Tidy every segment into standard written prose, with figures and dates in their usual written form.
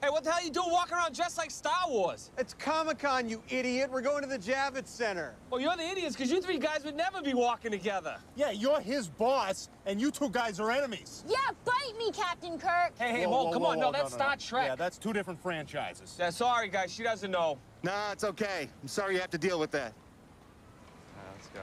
Hey, what the hell are you doing walking around dressed like Star Wars? It's Comic-Con, you idiot. We're going to the Javits Center. Well, you're the idiots, because you three guys would never be walking together. Yeah, you're his boss, and you two guys are enemies. Yeah, bite me, Captain Kirk. Hey, whoa, come on. No, that's Star Trek. Yeah, that's two different franchises. Yeah, sorry, guys. She doesn't know. Nah, it's okay. I'm sorry you have to deal with that. Let's go.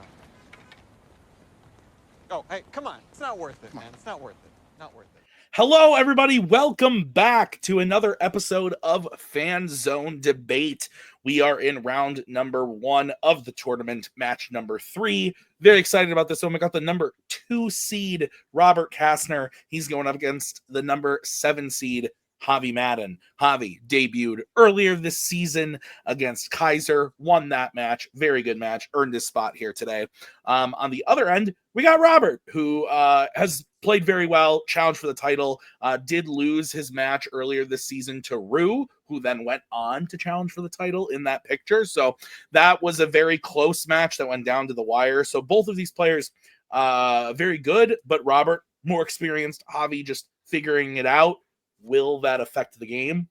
Oh, hey, come on. It's not worth it, man. It's not worth it. Not worth it. Hello, everybody. Welcome back to another episode of Fanzone Debate. We are in round number 1 of the tournament, match number 3. Very excited about this one. We got the number 2 seed, Robert Castner. He's going up against the number 7 seed, Javi Madan. Javi debuted earlier this season against Kaiser, won that match. Very good match. Earned his spot here today. On the other end, we got Robert, who has played very well, challenged for the title, did lose his match earlier this season to Rue, who then went on to challenge for the title in that picture. So that was a very close match that went down to the wire. So both of these players, very good, but Robert, more experienced. Javi just figuring it out. Will that affect the game?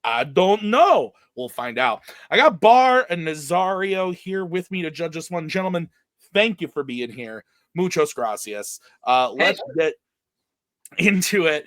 I don't know. We'll find out. I got Bar and Nazario here with me to judge this one. Gentlemen, thank you for being here. Muchos gracias. Let's get into it.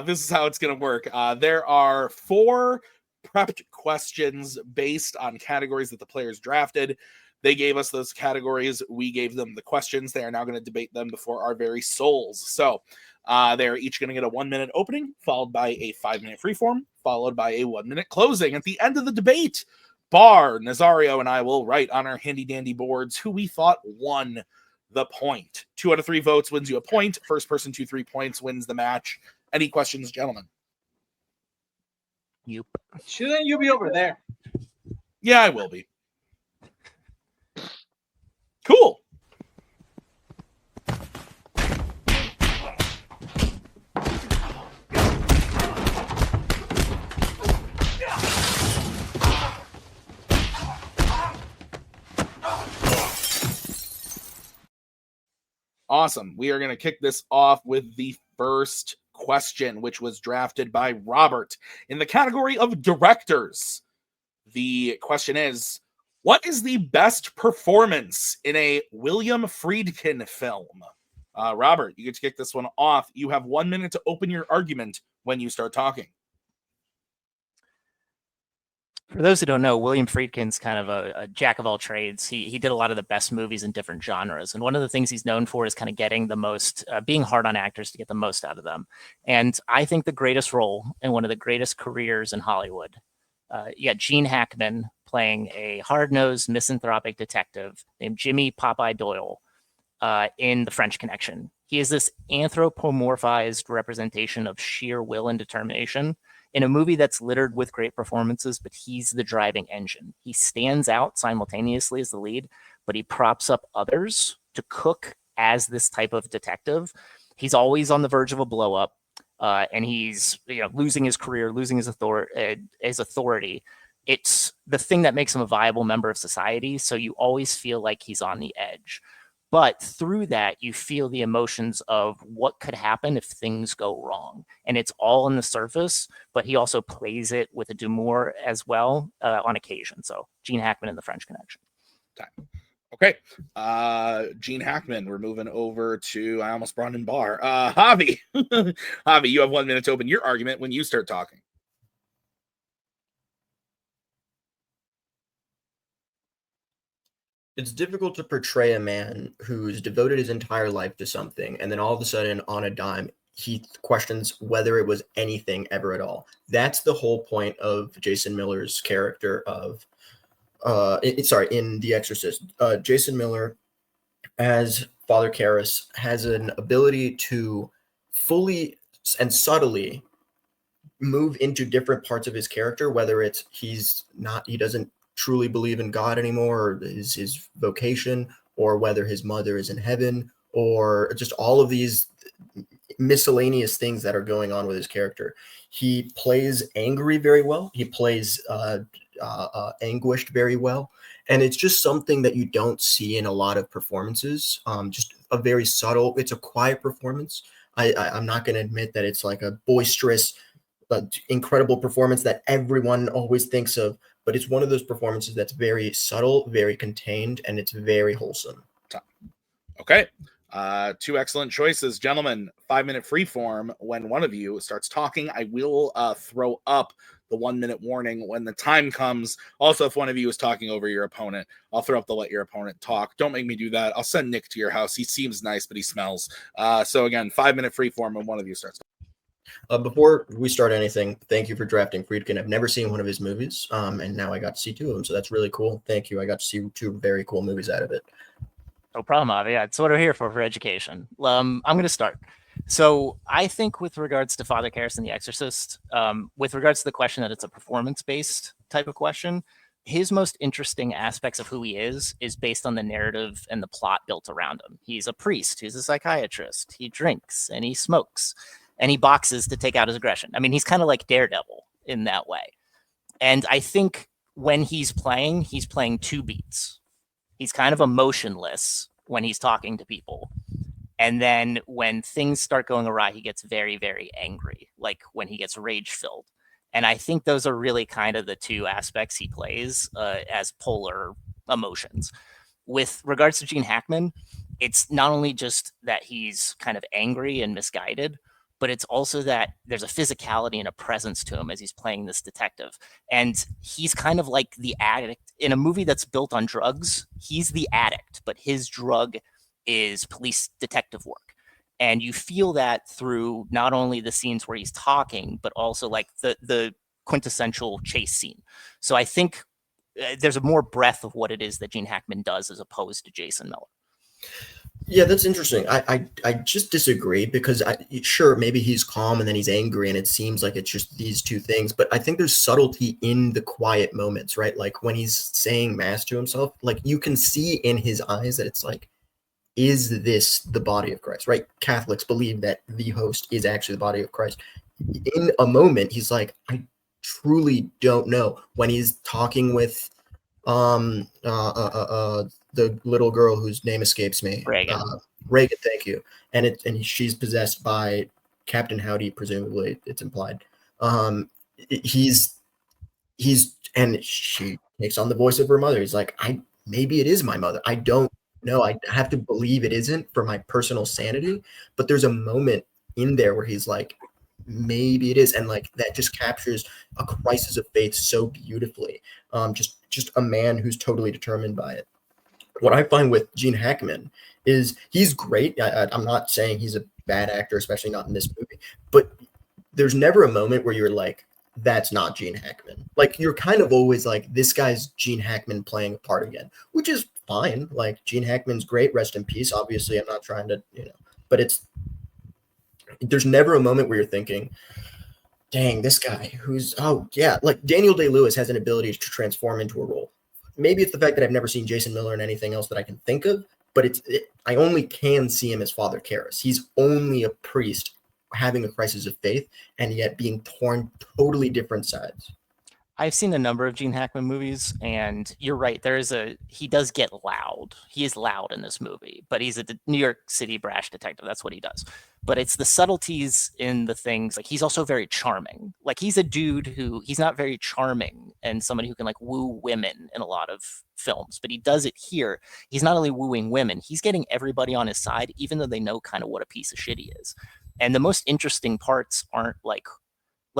This is how it's going to work. There are 4 prepped questions based on categories that the players drafted. They gave us those categories. We gave them the questions. They are now going to debate them before our very souls. So they're each going to get a 1-minute opening, followed by a 5-minute freeform, followed by a 1-minute closing. At the end of the debate, Bar, Nazario, and I will write on our handy-dandy boards who we thought won the point. 2 out of 3 votes wins you a point. First person to 3 points wins the match. Any questions, gentlemen? Yep. Shouldn't you be over there? Yeah, I will be. Cool. Awesome. We are going to kick this off with the first question, which was drafted by Robert in the category of directors. The question is, what is the best performance in a William Friedkin film? Robert, you get to kick this one off. You have 1 minute to open your argument when you start talking. For those who don't know, William Friedkin's kind of a jack of all trades. He did a lot of the best movies in different genres. And one of the things he's known for is kind of getting the most, being hard on actors to get the most out of them. And I think the greatest role and one of the greatest careers in Hollywood, you got Gene Hackman playing a hard-nosed misanthropic detective named Jimmy Popeye Doyle in The French Connection. He is this anthropomorphized representation of sheer will and determination in a movie that's littered with great performances, but he's the driving engine. He stands out simultaneously as the lead, but he props up others to cook as this type of detective. He's always on the verge of a blow up, and he's losing his career, losing his authority. It's the thing that makes him a viable member of society, so you always feel like he's on the edge. But through that, you feel the emotions of what could happen if things go wrong. And it's all on the surface, but he also plays it with a d'humour as well on occasion. So Gene Hackman in The French Connection. Okay. Gene Hackman, we're moving over to, I almost brought in Bar. Javi. Javi, you have 1 minute to open your argument when you start talking. It's difficult to portray a man who's devoted his entire life to something, and then all of a sudden, on a dime, he questions whether it was anything ever at all. That's the whole point of Jason Miller's character of, in The Exorcist. Jason Miller, as Father Karras, has an ability to fully and subtly move into different parts of his character, whether it's he doesn't truly believe in God anymore, or his vocation, or whether his mother is in heaven, or just all of these miscellaneous things that are going on with his character. He plays angry very well. He plays anguished very well. And it's just something that you don't see in a lot of performances. Just a very subtle, it's a quiet performance. I'm not going to admit that it's like a boisterous, incredible performance that everyone always thinks of, but it's one of those performances that's very subtle, very contained, and it's very wholesome. Okay. Two excellent choices, gentlemen. 5-minute freeform. When one of you starts talking, I will throw up the 1-minute warning when the time comes. Also, if one of you is talking over your opponent, I'll throw up the let your opponent talk. Don't make me do that. I'll send Nick to your house. He seems nice, but he smells. So again, 5-minute freeform when one of you starts talking. Before we start anything, thank you for drafting Friedkin. I've never seen one of his movies, and now I got to see 2 of them, so that's really cool. Thank you. I got to see 2 very cool movies out of it. No problem, Javi. Yeah, it's what we're here for education. I'm going to start. So I think with regards to Father Karras and The Exorcist, with regards to the question that it's a performance-based type of question, his most interesting aspects of who he is based on the narrative and the plot built around him. He's a priest. He's a psychiatrist. He drinks and he smokes and he boxes to take out his aggression. I mean, he's kind of like Daredevil in that way. And I think when he's playing 2 beats. He's kind of emotionless when he's talking to people. And then when things start going awry, he gets very, very angry, like when he gets rage-filled. And I think those are really kind of the 2 aspects he plays as polar emotions. With regards to Gene Hackman, it's not only just that he's kind of angry and misguided, but it's also that there's a physicality and a presence to him as he's playing this detective. And he's kind of like the addict in a movie that's built on drugs. He's the addict, but his drug is police detective work. And you feel that through not only the scenes where he's talking, but also like the quintessential chase scene. So I think there's a more breadth of what it is that Gene Hackman does as opposed to Jason Miller. Yeah, that's interesting. I just disagree because sure, maybe he's calm and then he's angry and it seems like it's just these 2 things, but I think there's subtlety in the quiet moments, right? Like when he's saying mass to himself, like you can see in his eyes that it's like, is this the body of Christ, right? Catholics believe that the host is actually the body of Christ. In a moment, he's like, I truly don't know. When he's talking with the little girl whose name escapes me, Reagan, thank you, and she's possessed by Captain Howdy, presumably it's implied. He's and she takes on the voice of her mother. He's like, maybe it is my mother. I don't know. I have to believe it isn't for my personal sanity. But there's a moment in there where he's like, maybe it is, and like that just captures a crisis of faith so beautifully. Just a man who's totally determined by it. What I find with Gene Hackman is he's great. I'm not saying he's a bad actor, especially not in this movie, but there's never a moment where you're like, that's not Gene Hackman. Like you're kind of always like, this guy's Gene Hackman playing a part again, which is fine. Like Gene Hackman's great. Rest in peace. Obviously, I'm not trying to, but there's never a moment where you're thinking, dang, this guy like Daniel Day-Lewis has an ability to transform into a role. Maybe it's the fact that I've never seen Jason Miller in anything else that I can think of, but I only can see him as Father Karras. He's only a priest having a crisis of faith and yet being torn totally different sides. I've seen a number of Gene Hackman movies, and you're right. He does get loud. He is loud in this movie, but he's a New York City brash detective. That's what he does. But it's the subtleties in the things. Like he's also very charming. Like he's a dude he's not very charming and somebody who can like woo women in a lot of films, but he does it here. He's not only wooing women, he's getting everybody on his side, even though they know kind of what a piece of shit he is. And the most interesting parts aren't like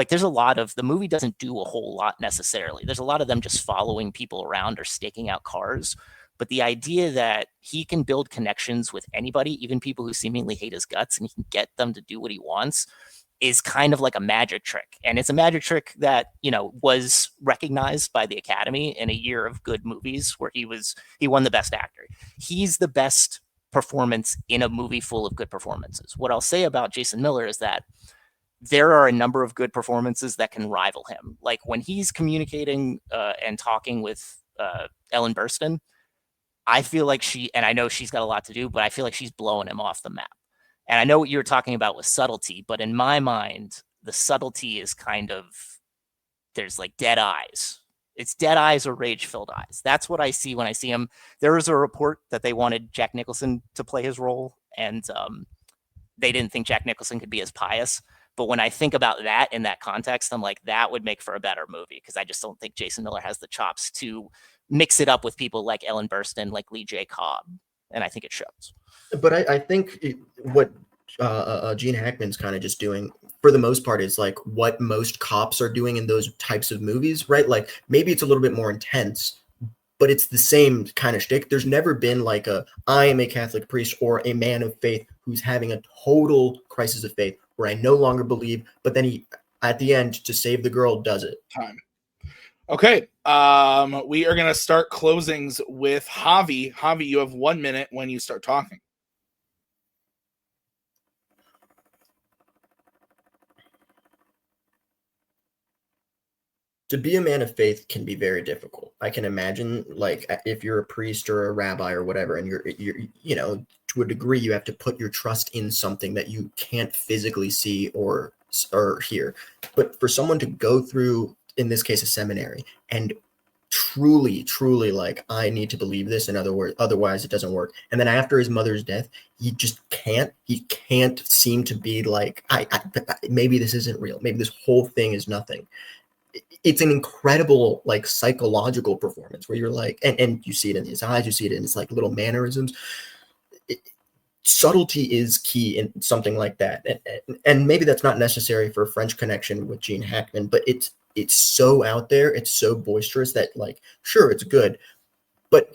there's a lot of the movie doesn't do a whole lot necessarily. There's a lot of them just following people around or staking out cars. But the idea that he can build connections with anybody, even people who seemingly hate his guts, and he can get them to do what he wants is kind of like a magic trick. And it's a magic trick that, was recognized by the Academy in a year of good movies where he won the Best Actor. He's the best performance in a movie full of good performances. What I'll say about Jason Miller is that there are a number of good performances that can rival him. Like when he's communicating and talking with Ellen Burstyn, I feel like and I know she's got a lot to do, but I feel like she's blowing him off the map. And I know what you were talking about with subtlety, but in my mind, the subtlety is there's like dead eyes. It's dead eyes or rage-filled eyes. That's what I see when I see him. There was a report that they wanted Jack Nicholson to play his role, and they didn't think Jack Nicholson could be as pious. But when I think about that in that context, I'm like, that would make for a better movie, because I just don't think Jason Miller has the chops to mix it up with people like Ellen Burstyn, like Lee J. Cobb, and I think it shows. But I think what Gene Hackman's kind of just doing, for the most part, is like what most cops are doing in those types of movies, right? Like maybe it's a little bit more intense, but it's the same kind of shtick. There's never been like I am a Catholic priest or a man of faith who's having a total crisis of faith where I no longer believe, but then he, at the end, to save the girl, does it. Time. Okay. We are going to start closings with Javi. Javi, you have 1 minute when you start talking. To be a man of faith can be very difficult. I can imagine, like, if you're a priest or a rabbi or whatever, and you're you know, to a degree, you have to put your trust in something that you can't physically see or hear. But for someone to go through, in this case, a seminary, and truly, like, I need to believe this, in other words, otherwise it doesn't work. And then after his mother's death, he can't seem to be like, maybe this isn't real. Maybe this whole thing is nothing. It's an incredible, like, psychological performance where you're like, and you see it in his eyes, you see it in his like little mannerisms. Subtlety is key in something like that, and maybe that's not necessary for a French Connection with Gene Hackman, but it's so out there, it's so boisterous that, like, sure, it's good, but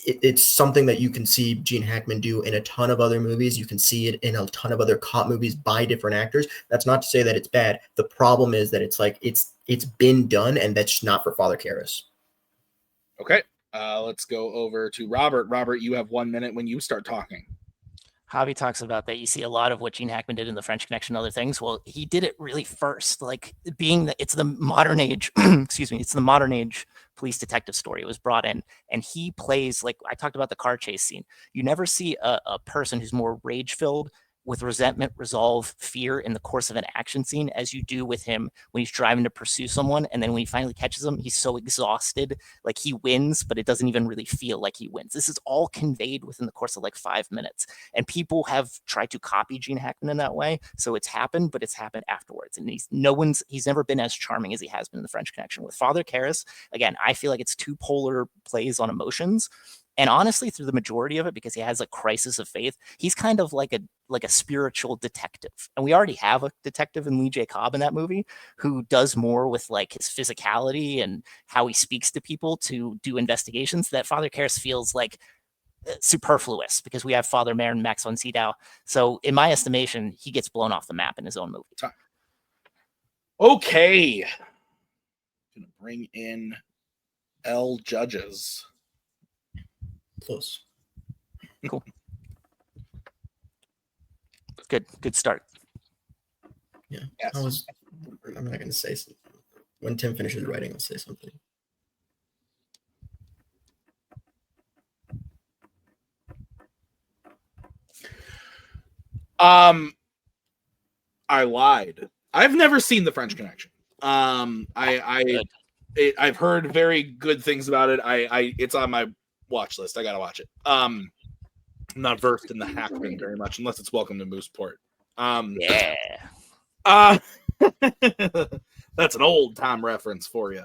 it's something that you can see Gene Hackman do in a ton of other movies. You can see it in a ton of other cop movies by different actors. That's not to say that it's bad. The problem is that it's like it's been done, and that's just not for Father Karras. Okay. Let's go over to Robert. Robert, you have 1 minute when you start talking. Javi talks about that. You see a lot of what Gene Hackman did in The French Connection and other things. Well, he did it really first, like being that it's the modern age, excuse me, it's the modern age police detective story. It was brought in, and he plays, like I talked about the car chase scene. You never see a person who's more rage filled, with resentment, resolve, fear in the course of an action scene as you do with him when he's driving to pursue someone. And then when he finally catches him, he's so exhausted, like he wins, but it doesn't even really feel like he wins. This is all conveyed within the course of like 5 minutes. And people have tried to copy Gene Hackman in that way. So it's happened, but it's happened afterwards. And he's never been as charming as he has been in The French Connection. With Father Karras, again, I feel like it's two polar plays on emotions. And honestly, through the majority of it, because he has a crisis of faith, he's kind of like a spiritual detective. And we already have a detective in Lee J. Cobb in that movie who does more with like his physicality and how he speaks to people to do investigations, that Father Karras feels like superfluous because we have Father Mayor and Max von Sydow. So in my estimation, he gets blown off the map in his own movie. Okay. Gonna bring in L Judges. Close. Cool. Good start. Yeah. Yes. I'm not going to say something. When Tim finishes writing, I'll say something. I lied. I've never seen The French Connection. I've heard very good things about it. It's on my watch list. I gotta watch it. I'm not versed in the Hackman very much, unless it's Welcome to Mooseport. Yeah. That's an old time reference for you.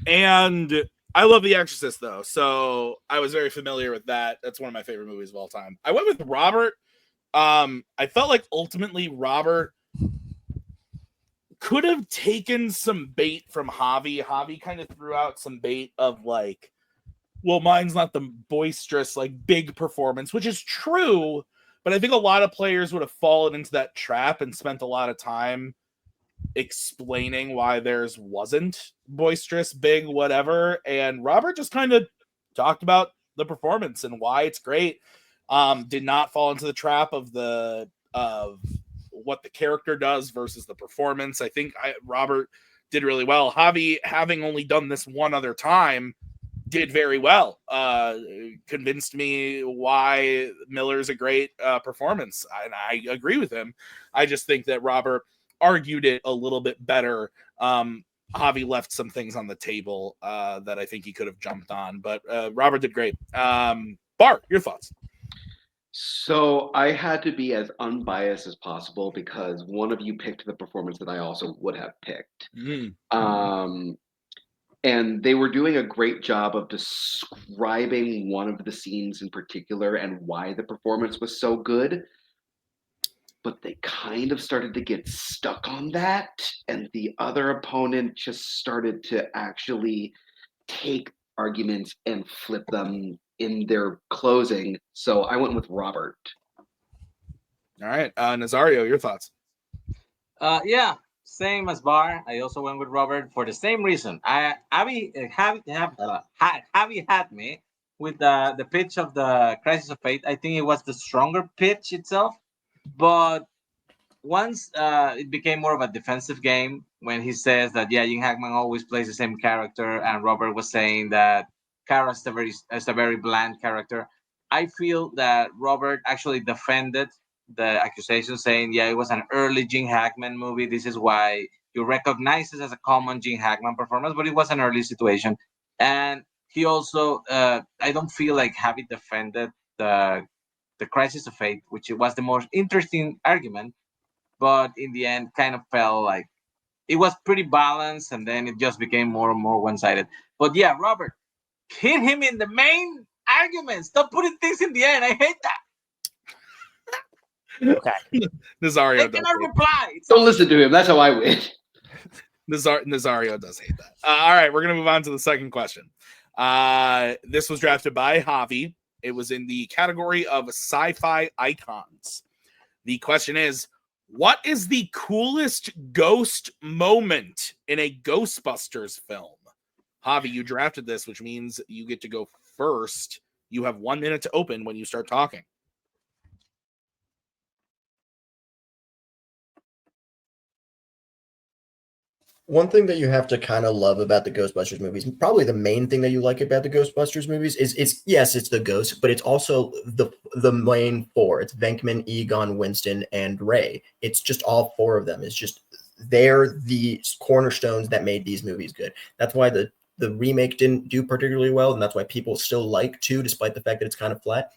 And I love The Exorcist, though, so I was very familiar with that. That's one of my favorite movies of all time. I went with Robert. I felt like ultimately Robert could have taken some bait from Javi. Javi kind of threw out some bait of like, well, mine's not the boisterous, like big performance, which is true, but I think a lot of players would have fallen into that trap and spent a lot of time explaining why theirs wasn't boisterous, big, whatever. And Robert just kind of talked about the performance and why it's great. Did not fall into the trap of what the character does versus the performance. I think Robert did really well. Javi, having only done this one other time, did very well. Convinced me why Miller's a great performance. And I agree with him. I just think that Robert argued it a little bit better. Javi left some things on the table that I think he could have jumped on, but Robert did great. Bart, your thoughts? So I had to be as unbiased as possible because one of you picked the performance that I also would have picked. Um, and they were doing a great job of describing one of the scenes in particular and why the performance was so good. But they kind of started to get stuck on that, and the other opponent just started to actually take arguments and flip them in their closing. So I went with Robert. All right, Nazario, your thoughts? Yeah, same as Bar. I also went with Robert for the same reason. Javi had me with the pitch of the Crisis of Fate. I think it was the stronger pitch itself, but once it became more of a defensive game when he says that Jim Hackman always plays the same character, and Robert was saying that Kara is a very bland character. I feel that Robert actually defended the accusation, saying, "Yeah, it was an early Jim Hackman movie. This is why you recognize it as a common Jim Hackman performance, but it was an early situation." And he also, I don't feel like Javi defended the Crisis of Fate, which was the most interesting argument, but in the end kind of felt like it was pretty balanced, and then it just became more and more one-sided. But yeah, Robert, hit him in the main argument. Stop putting things in the end. I hate that. Okay. Nazario They does cannot hate reply. Don't listen to him. That's how I win. Nazario does hate that. All right, we're gonna move on to the second question. This was drafted by Javi. It was in the category of sci-fi icons. The question is, what is the coolest ghost moment in a Ghostbusters film? Javi, you drafted this, which means you get to go first. You have 1 minute to open when you start talking. One thing that you have to kind of love about the Ghostbusters movies, probably the main thing that you like about the Ghostbusters movies, is it's the ghost, but it's also the main four. It's Venkman, Egon, Winston, and Ray. It's just all four of them. It's just they're the cornerstones that made these movies good. That's why the remake didn't do particularly well, and that's why people still like 2, despite the fact that it's kind of flat.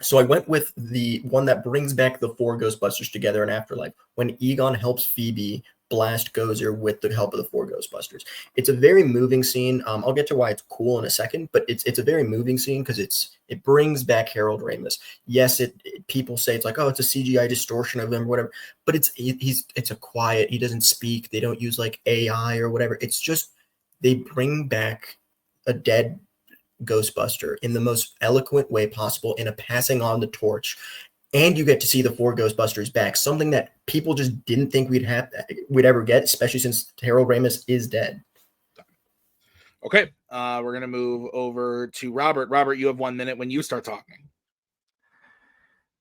So I went with the one that brings back the 4 Ghostbusters together in Afterlife, when Egon helps Phoebe blast Gozer with the help of the 4 Ghostbusters. It's a very moving scene. I'll get to why it's cool in a second, but it's a very moving scene because it brings back Harold Ramis. Yes, people say it's like, oh, it's a CGI distortion of him or whatever, but it's a quiet. He doesn't speak. They don't use like AI or whatever. It's just they bring back a dead Ghostbuster in the most eloquent way possible in a passing on the torch, and you get to see the 4 Ghostbusters back, something that people just didn't think we'd ever get, especially since Harold Ramis is dead. Okay, we're gonna move over to Robert. Robert, you have 1 minute when you start talking.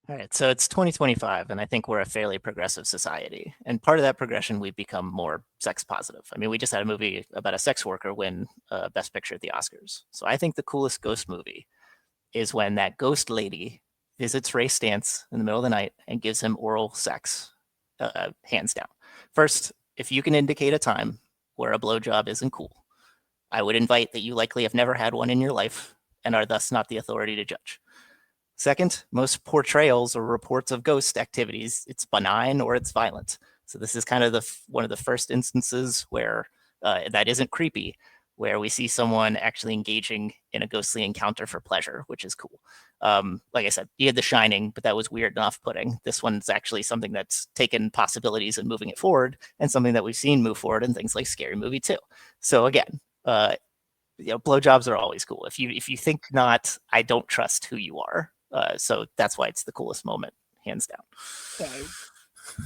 All right, so it's 2025, and I think we're a fairly progressive society. And part of that progression, we've become more sex positive. I mean, we just had a movie about a sex worker win Best Picture at the Oscars. So I think the coolest ghost movie is when that ghost lady visits Ray Stantz in the middle of the night and gives him oral sex, hands down. First, if you can indicate a time where a blowjob isn't cool, I would invite that you likely have never had one in your life and are thus not the authority to judge. Second, most portrayals or reports of ghost activities, it's benign or it's violent. So this is kind of one of the first instances where that isn't creepy, where we see someone actually engaging in a ghostly encounter for pleasure, which is cool. Like I said, you had The Shining, but that was weird and off-putting. This one's actually something that's taken possibilities and moving it forward, and something that we've seen move forward in things like Scary Movie 2. So again, blowjobs are always cool. If you think not, I don't trust who you are. So that's why it's the coolest moment, hands down.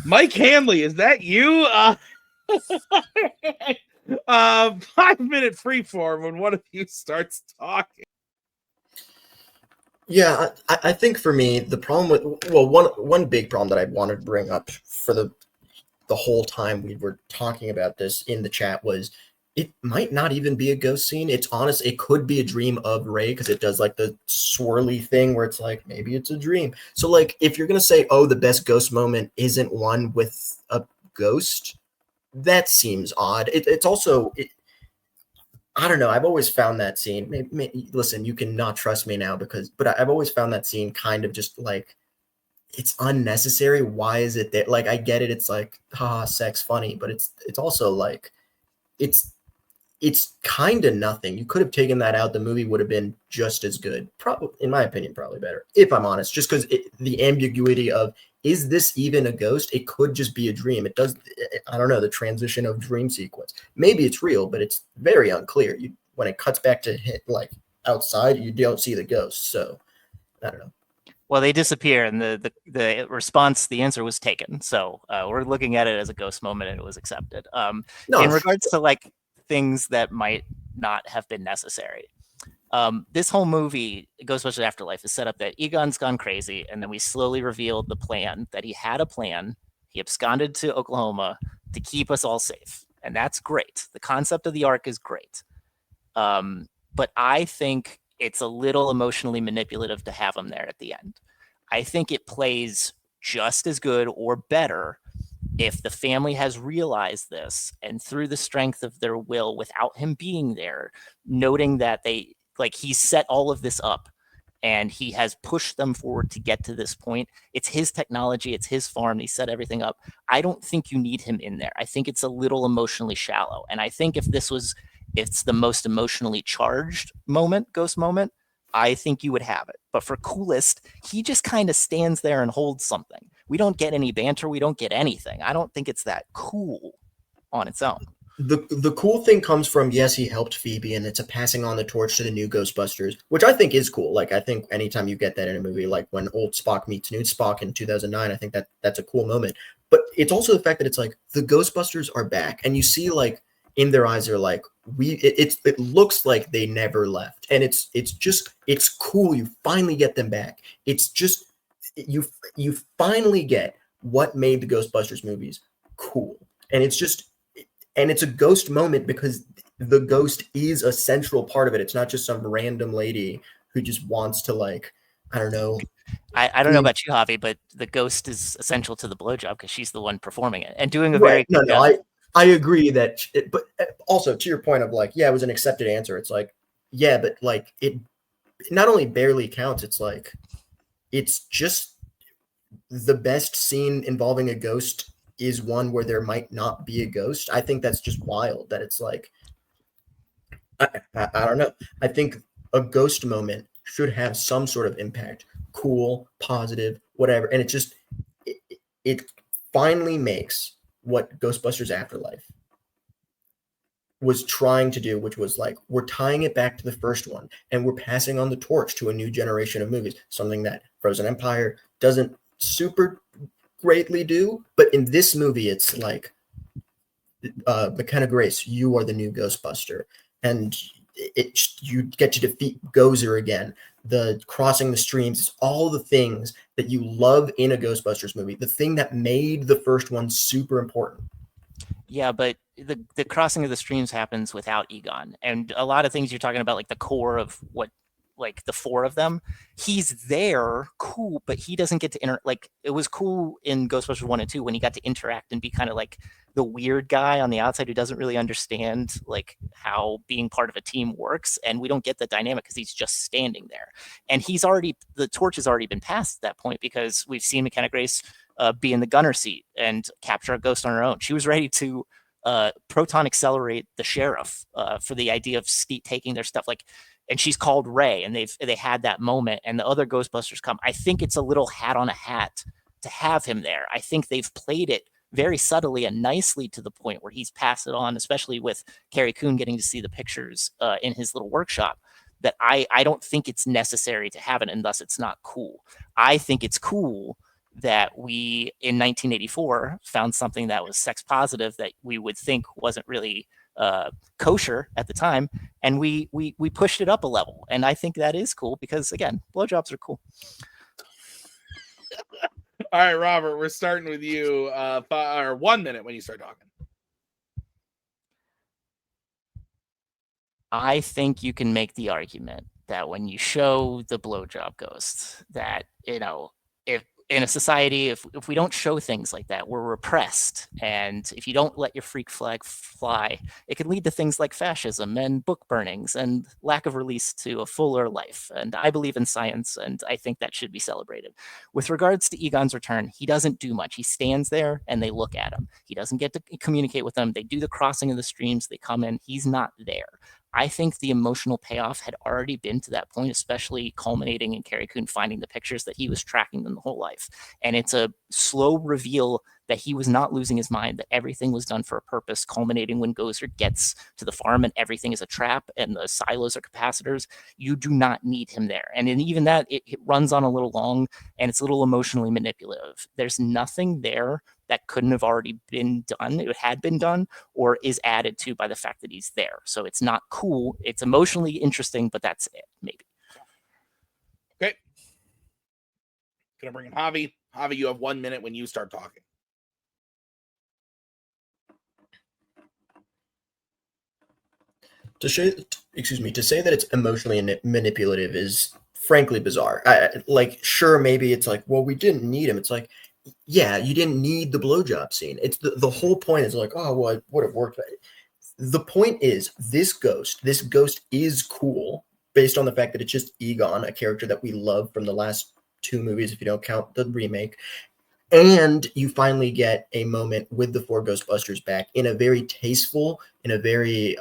Mike Hanley, is that you? 5 minute freeform when one of you starts talking. Yeah, I think for me, the problem with, well, one big problem that I wanted to bring up for the whole time we were talking about this in the chat was it might not even be a ghost scene. It's honest. It could be a dream of Ray because it does like the swirly thing where it's like, maybe it's a dream. So like, if you're going to say, oh, the best ghost moment isn't one with a ghost, that seems odd. It's also, I don't know. I've always found that scene, listen, you can not trust me now but I've always found that scene kind of just like it's unnecessary. Why is it there? Like, I get it. It's like, haha, sex funny, but it's also like, it's kind of nothing. You could have taken that out. The movie would have been just as good. Probably, in my opinion, probably better, if I'm honest, just because the ambiguity of, is this even a ghost? It could just be a dream. It does, I don't know, the transition of dream sequence. Maybe it's real, but it's very unclear. When it cuts back to hit like outside, you don't see the ghost. So I don't know. Well, they disappear, and the response, the answer was taken. So we're looking at it as a ghost moment, and it was accepted. In regards to like things that might not have been necessary, this whole movie, Ghostbusters Afterlife, is set up that Egon's gone crazy, and then we slowly revealed the plan, that he had a plan. He absconded to Oklahoma to keep us all safe, and that's great. The concept of the arc is great. But I think it's a little emotionally manipulative to have him there at the end. I think it plays just as good or better if the family has realized this, and through the strength of their will, without him being there, noting that he set all of this up and he has pushed them forward to get to this point. It's his technology, it's his farm, he set everything up. I don't think you need him in there. I think it's a little emotionally shallow. And I think if it's the most emotionally charged ghost moment, I think you would have it. But for coolest, he just kind of stands there and holds something. We don't get any banter. We don't get anything. I don't think it's that cool on its own. The cool thing comes from, yes, he helped Phoebe, and it's a passing on the torch to the new Ghostbusters, which I think is cool. Like, I think anytime you get that in a movie, like when old Spock meets new Spock in 2009, I think that's a cool moment. But it's also the fact that it's like, the Ghostbusters are back, and you see, like, in their eyes, they're like, it looks like they never left. And it's cool. You finally get them back. It's just, you finally get what made the Ghostbusters movies cool. And it's a ghost moment because the ghost is a central part of it. It's not just some random lady who just wants to, like, I don't know. I don't know about you, Javi, but the ghost is essential to the blowjob because she's the one performing it and doing a very good job. I agree that, but also to your point of like, yeah, it was an accepted answer. It's like, yeah, but like it not only barely counts, it's like, it's just the best scene involving a ghost is one where there might not be a ghost. I think that's just wild that it's like, I don't know. I think a ghost moment should have some sort of impact, cool, positive, whatever. And it finally makes what Ghostbusters Afterlife was trying to do, which was like, we're tying it back to the first one and we're passing on the torch to a new generation of movies, something that Frozen Empire doesn't super greatly do. But in this movie, it's like, McKenna Grace, you are the new Ghostbuster. And you get to defeat Gozer again. The crossing the streams, it's all the things that you love in a Ghostbusters movie. The thing that made the first one super important. Yeah, but the crossing of the streams happens without Egon. And a lot of things you're talking about, like the core of what, like the four of them, he's there, cool, but he doesn't get to like, it was cool in Ghostbusters 1 and 2 when he got to interact and be kind of like the weird guy on the outside who doesn't really understand like how being part of a team works. And we don't get the dynamic because he's just standing there. And the torch has already been passed at that point because we've seen McKenna Grace be in the gunner seat and capture a ghost on her own. She was ready to proton accelerate the sheriff for the idea of taking their stuff, like, and she's called Ray, and they had that moment, and the other Ghostbusters come. I think it's a little hat on a hat to have him there. I think they've played it very subtly and nicely to the point where he's passed it on, especially with Carrie Coon getting to see the pictures in his little workshop, that I don't think it's necessary to have it, and thus it's not cool. I think it's cool that we, in 1984, found something that was sex positive that we would think wasn't really kosher at the time, and we pushed it up a level, and I think that is cool because, again, blowjobs are cool. All right, Robert, we're starting with you. 1 minute when you start talking. I think you can make the argument that when you show the blowjob ghost, that, you know, if in a society, if we don't show things like that, we're repressed. And if you don't let your freak flag fly, it can lead to things like fascism and book burnings and lack of release to a fuller life. And I believe in science, and I think that should be celebrated. With regards to Egon's return, he doesn't do much. He stands there and they look at him. He doesn't get to communicate with them. They do the crossing of the streams. They come in. He's not there. I think the emotional payoff had already been to that point, especially culminating in Carrie Coon finding the pictures that he was tracking them the whole life. And it's a slow reveal that he was not losing his mind, that everything was done for a purpose, culminating when Gozer gets to the farm and everything is a trap and the silos are capacitors. You do not need him there. And in even that, it runs on a little long and it's a little emotionally manipulative. There's nothing there that couldn't have already been done. It had been done or is added to by the fact that he's there. So it's not cool. It's emotionally interesting, but that's it, maybe. Okay. Gonna bring in Javi. Javi, you have 1 minute when you start talking. To say that it's emotionally manipulative is frankly bizarre. Sure, maybe it's like, well, we didn't need him. It's like, yeah, you didn't need the blowjob scene. It's the whole point is like, oh, well, it would have worked. The point is this ghost is cool based on the fact that it's just Egon, a character that we love from the last 2 movies, if you don't count the remake. And you finally get a moment with the 4 Ghostbusters back in a very tasteful, in a very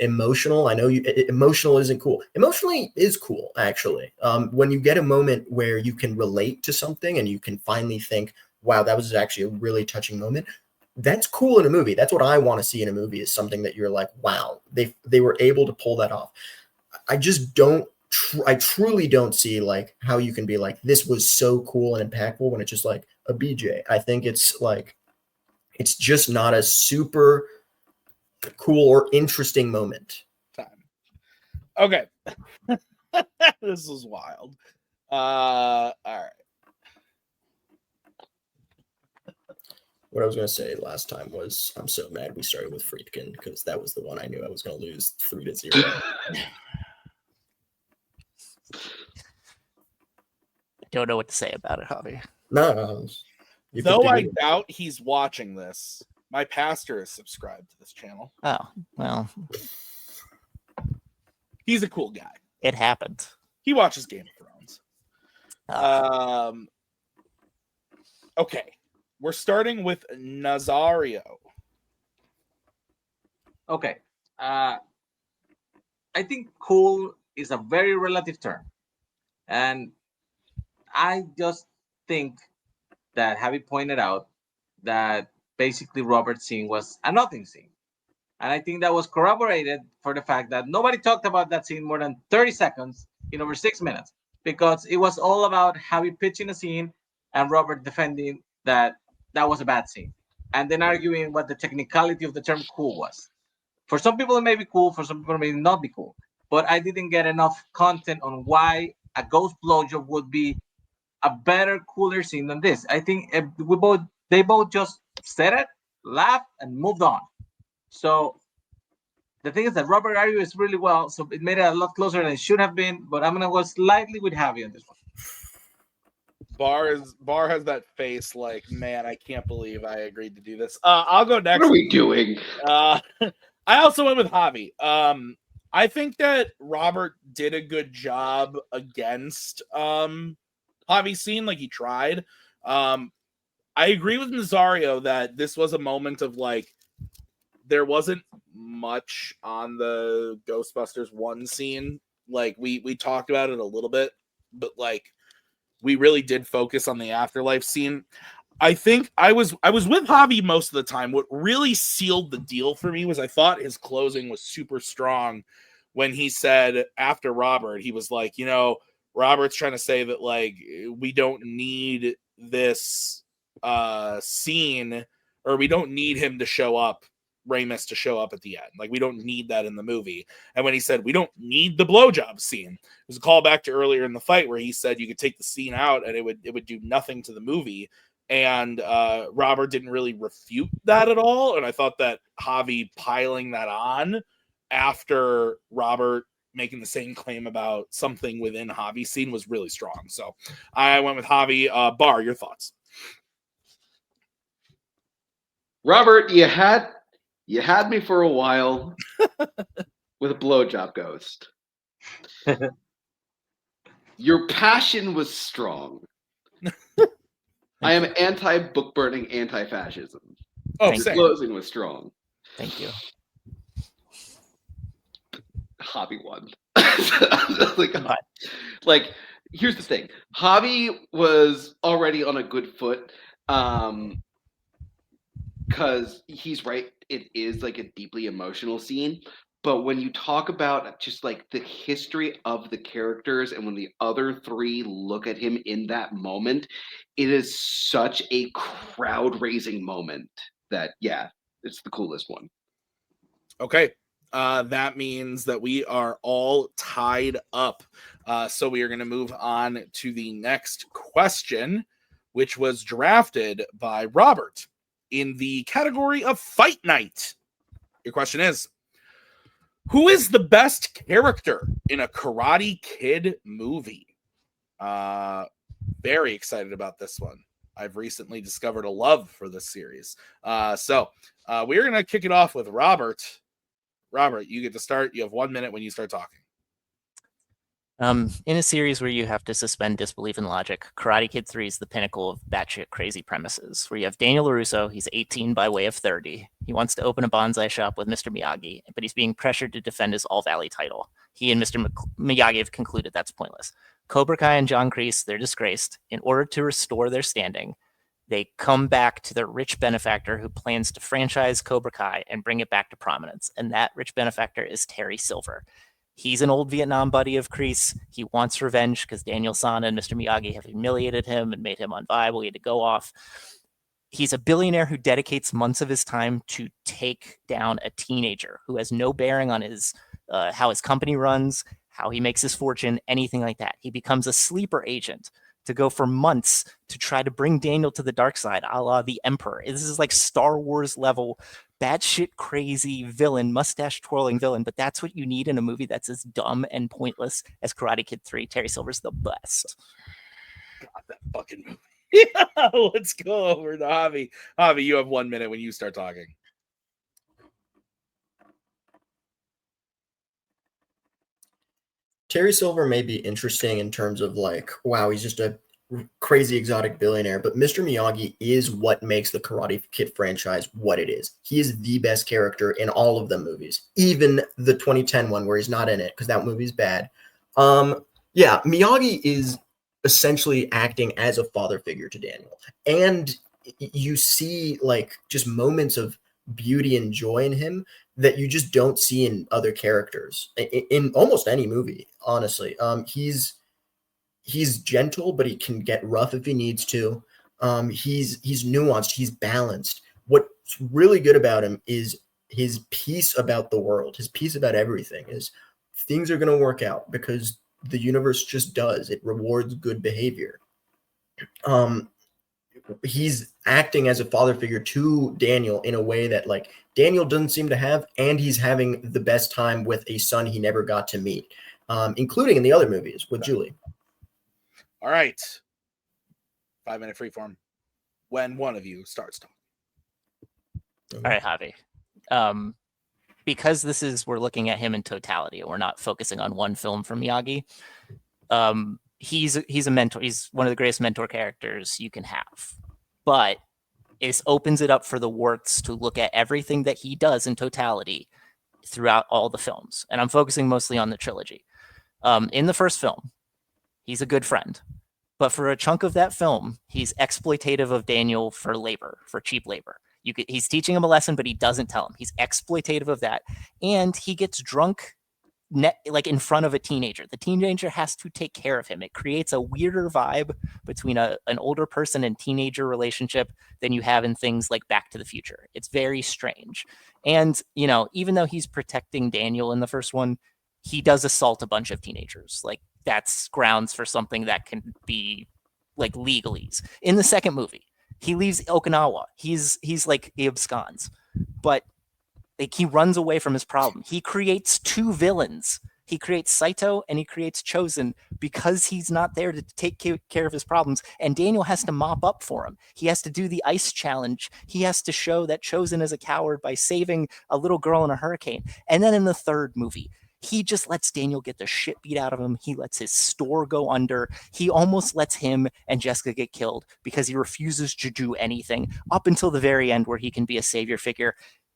emotional. I know emotional isn't cool. Emotionally is cool, actually. When you get a moment where you can relate to something and you can finally think, wow, that was actually a really touching moment. That's cool in a movie. That's what I want to see in a movie, is something that you're like, wow, they were able to pull that off. I just don't, I truly don't see like how you can be like, this was so cool and impactful when it's just like a BJ. I think it's like, it's just not a super cool or interesting moment. Okay. This is wild. All right. What I was going to say last time was, I'm so mad we started with Friedkin, because that was the one I knew I was going to lose 3-0. Don't know what to say about it, Javi. No. Though I doubt he's watching this, my pastor is subscribed to this channel. Oh, well. He's a cool guy. It happened. He watches Game of Thrones. Okay. We're starting with Nazario. Okay. I think cool is a very relative term. And I just think that Javi pointed out that basically Robert's scene was a nothing scene. And I think that was corroborated for the fact that nobody talked about that scene more than 30 seconds in over 6 minutes, because it was all about Javi pitching a scene and Robert defending that was a bad scene, and then arguing what the technicality of the term cool was. For some people, it may be cool. For some people, it may not be cool. But I didn't get enough content on why a ghost blowjob would be a better, cooler scene than this. I think they both just said it, laughed, and moved on. So the thing is that Robert argued is really well, so it made it a lot closer than it should have been. But I'm gonna go slightly with Javi on this one. Bar has that face like, man, I can't believe I agreed to do this. I'll go next. What are we doing? I also went with Javi. I think that Robert did a good job against Javi's scene, like he tried. I agree with Nazario that this was a moment of like, there wasn't much on the Ghostbusters 1 scene. Like we talked about it a little bit, but like we really did focus on the afterlife scene. I think I was with Javi most of the time. What really sealed the deal for me was I thought his closing was super strong when he said after Robert, he was like, you know, Robert's trying to say that like we don't need this scene, or we don't need him to show up, Ramus to show up at the end. Like we don't need that in the movie. And when he said we don't need the blowjob scene, it was a callback to earlier in the fight where he said you could take the scene out and it would do nothing to the movie. And Robert didn't really refute that at all. And I thought that Javi piling that on after Robert making the same claim about something within Javi's scene was really strong. So I went with Javi. Bar, your thoughts? Robert, you had me for a while with a blowjob ghost. Your passion was strong. I am anti-book burning, anti-fascism. Oh, your same. closing was strong. Thank you. Javi won. But like, here's the thing. Javi was already on a good foot. Because he's right, it is like a deeply emotional scene. But when you talk about just like the history of the characters and when the other three look at him in that moment, it is such a crowd raising moment that, yeah, it's the coolest one. Okay. That means that we are all tied up. So we are going to move on to the next question, which was drafted by Robert in the category of Fight Night. Your question is, who is the best character in a Karate Kid movie? Very excited about this one. I've recently discovered a love for this series. So we're going to kick it off with Robert. Robert, you get to start. You have 1 minute when you start talking. In a series where you have to suspend disbelief and logic, Karate Kid 3 is the pinnacle of batshit crazy premises, where you have Daniel LaRusso. He's 18 by way of 30. He wants to open a bonsai shop with Mr. Miyagi, but he's being pressured to defend his All Valley title. He and Mr. Miyagi have concluded that's pointless. Cobra Kai and John Kreese, they're disgraced. In order to restore their standing, they come back to their rich benefactor who plans to franchise Cobra Kai and bring it back to prominence. And that rich benefactor is Terry Silver. He's an old Vietnam buddy of Kreese. He wants revenge because Daniel San and Mr. Miyagi have humiliated him and made him unviable. He had to go off. He's a billionaire who dedicates months of his time to take down a teenager who has no bearing on his how his company runs, how he makes his fortune, anything like that. He becomes a sleeper agent to go for months to try to bring Daniel to the dark side, a la the Emperor. This is like Star Wars level, batshit crazy villain, mustache twirling villain, but that's what you need in a movie that's as dumb and pointless as Karate Kid 3. Terry Silver's the best. God, that fucking movie. Yeah, let's go over to Javi. Javi, you have 1 minute when you start talking. Terry Silver may be interesting in terms of like, wow, he's just a crazy exotic billionaire, but Mr. Miyagi is what makes the Karate Kid franchise what it is. He is the best character in all of the movies, even the 2010 one where he's not in it because that movie's bad. Yeah, Miyagi is essentially acting as a father figure to Daniel, and you see like just moments of beauty and joy in him that you just don't see in other characters in almost any movie, honestly. He's gentle, but he can get rough if he needs to. He's nuanced, he's balanced. What's really good about him is his peace about the world, his peace about everything. Is things are going to work out because the universe just does. It rewards good behavior. He's acting as a father figure to Daniel in a way that like Daniel doesn't seem to have, and he's having the best time with a son he never got to meet, including in the other movies with Julie. All right. 5 minute freeform when one of you starts talking. All right, Javi. Because we're looking at him in totality and we're not focusing on one film from Miyagi. He's a mentor. He's one of the greatest mentor characters you can have, but it opens it up for the works to look at everything that he does in totality throughout all the films. And I'm focusing mostly on the trilogy. In the first film, he's a good friend, but for a chunk of that film, he's exploitative of Daniel for cheap labor. He's teaching him a lesson, but he doesn't tell him. He's exploitative of that. And he gets drunk like in front of a teenager. The teenager has to take care of him. It creates a weirder vibe between an older person and teenager relationship than you have in things like Back to the Future. It's very strange. And, even though he's protecting Daniel in the first one, he does assault a bunch of teenagers. Like that's grounds for something that can be like legalese. In the second movie, he leaves Okinawa. He's like, he absconds, but like he runs away from his problem. He creates two villains He creates Saito and he creates Chosen because he's not there to take care of his problems. And Daniel has to mop up for him. He has to do the ice challenge. He has to show that Chosen is a coward by saving a little girl in a hurricane. And then in the third movie, he just lets Daniel get the shit beat out of him. He lets his store go under. He almost lets him and Jessica get killed because he refuses to do anything up until the very end where he can be a savior figure.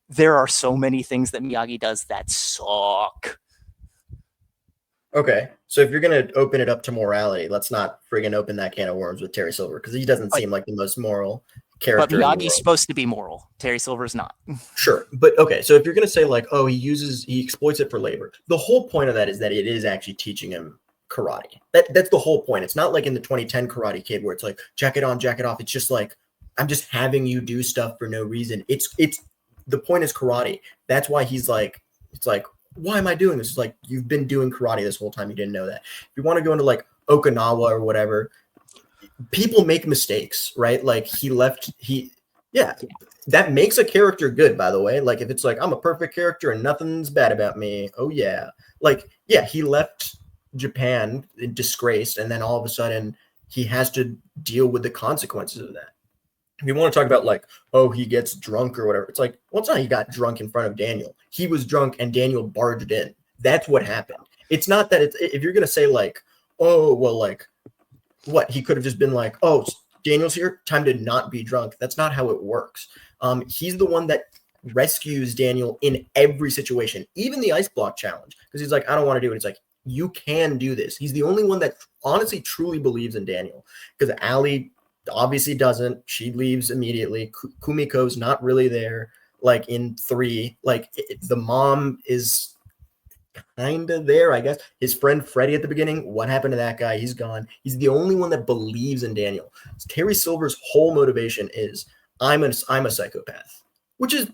There are so many things that Miyagi does that suck. Okay, so if you're going to open it up to morality, let's not friggin' open that can of worms with Terry Silver, because he doesn't seem like the most moral character. But Miyagi's supposed to be moral. Terry Silver's not. Sure, but okay, so if you're going to say like, oh, he exploits it for labor, the whole point of that is that it is actually teaching him karate. That's the whole point. It's not like in the 2010 Karate Kid where it's like, jacket on, jacket off. It's just like, I'm just having you do stuff for no reason. It's the point is karate. That's why he's like, it's like, why am I doing this? It's like, you've been doing karate this whole time. You didn't know that. If you want to go into like Okinawa or whatever, people make mistakes, right? Like that makes a character good, by the way. Like if it's like, I'm a perfect character and nothing's bad about me. Oh yeah. Like, yeah, he left Japan disgraced. And then all of a sudden he has to deal with the consequences of that. If you want to talk about like, oh, he gets drunk or whatever, it's like, well, it's not he got drunk in front of Daniel. He was drunk and Daniel barged in. That's what happened. It's not that if you're going to say like, oh, well, like what? He could have just been like, oh, Daniel's here, time to not be drunk. That's not how it works. He's the one that rescues Daniel in every situation, even the ice block challenge, because he's like, I don't want to do it. It's like, you can do this. He's the only one that honestly truly believes in Daniel, because Ali obviously doesn't. She leaves immediately. Kumiko's not really there. Like in 3, like the mom is kind of there, I guess. His friend Freddie at the beginning, what happened to that guy? He's gone. He's the only one that believes in Daniel. Terry Silver's whole motivation is, I'm a psychopath, which is,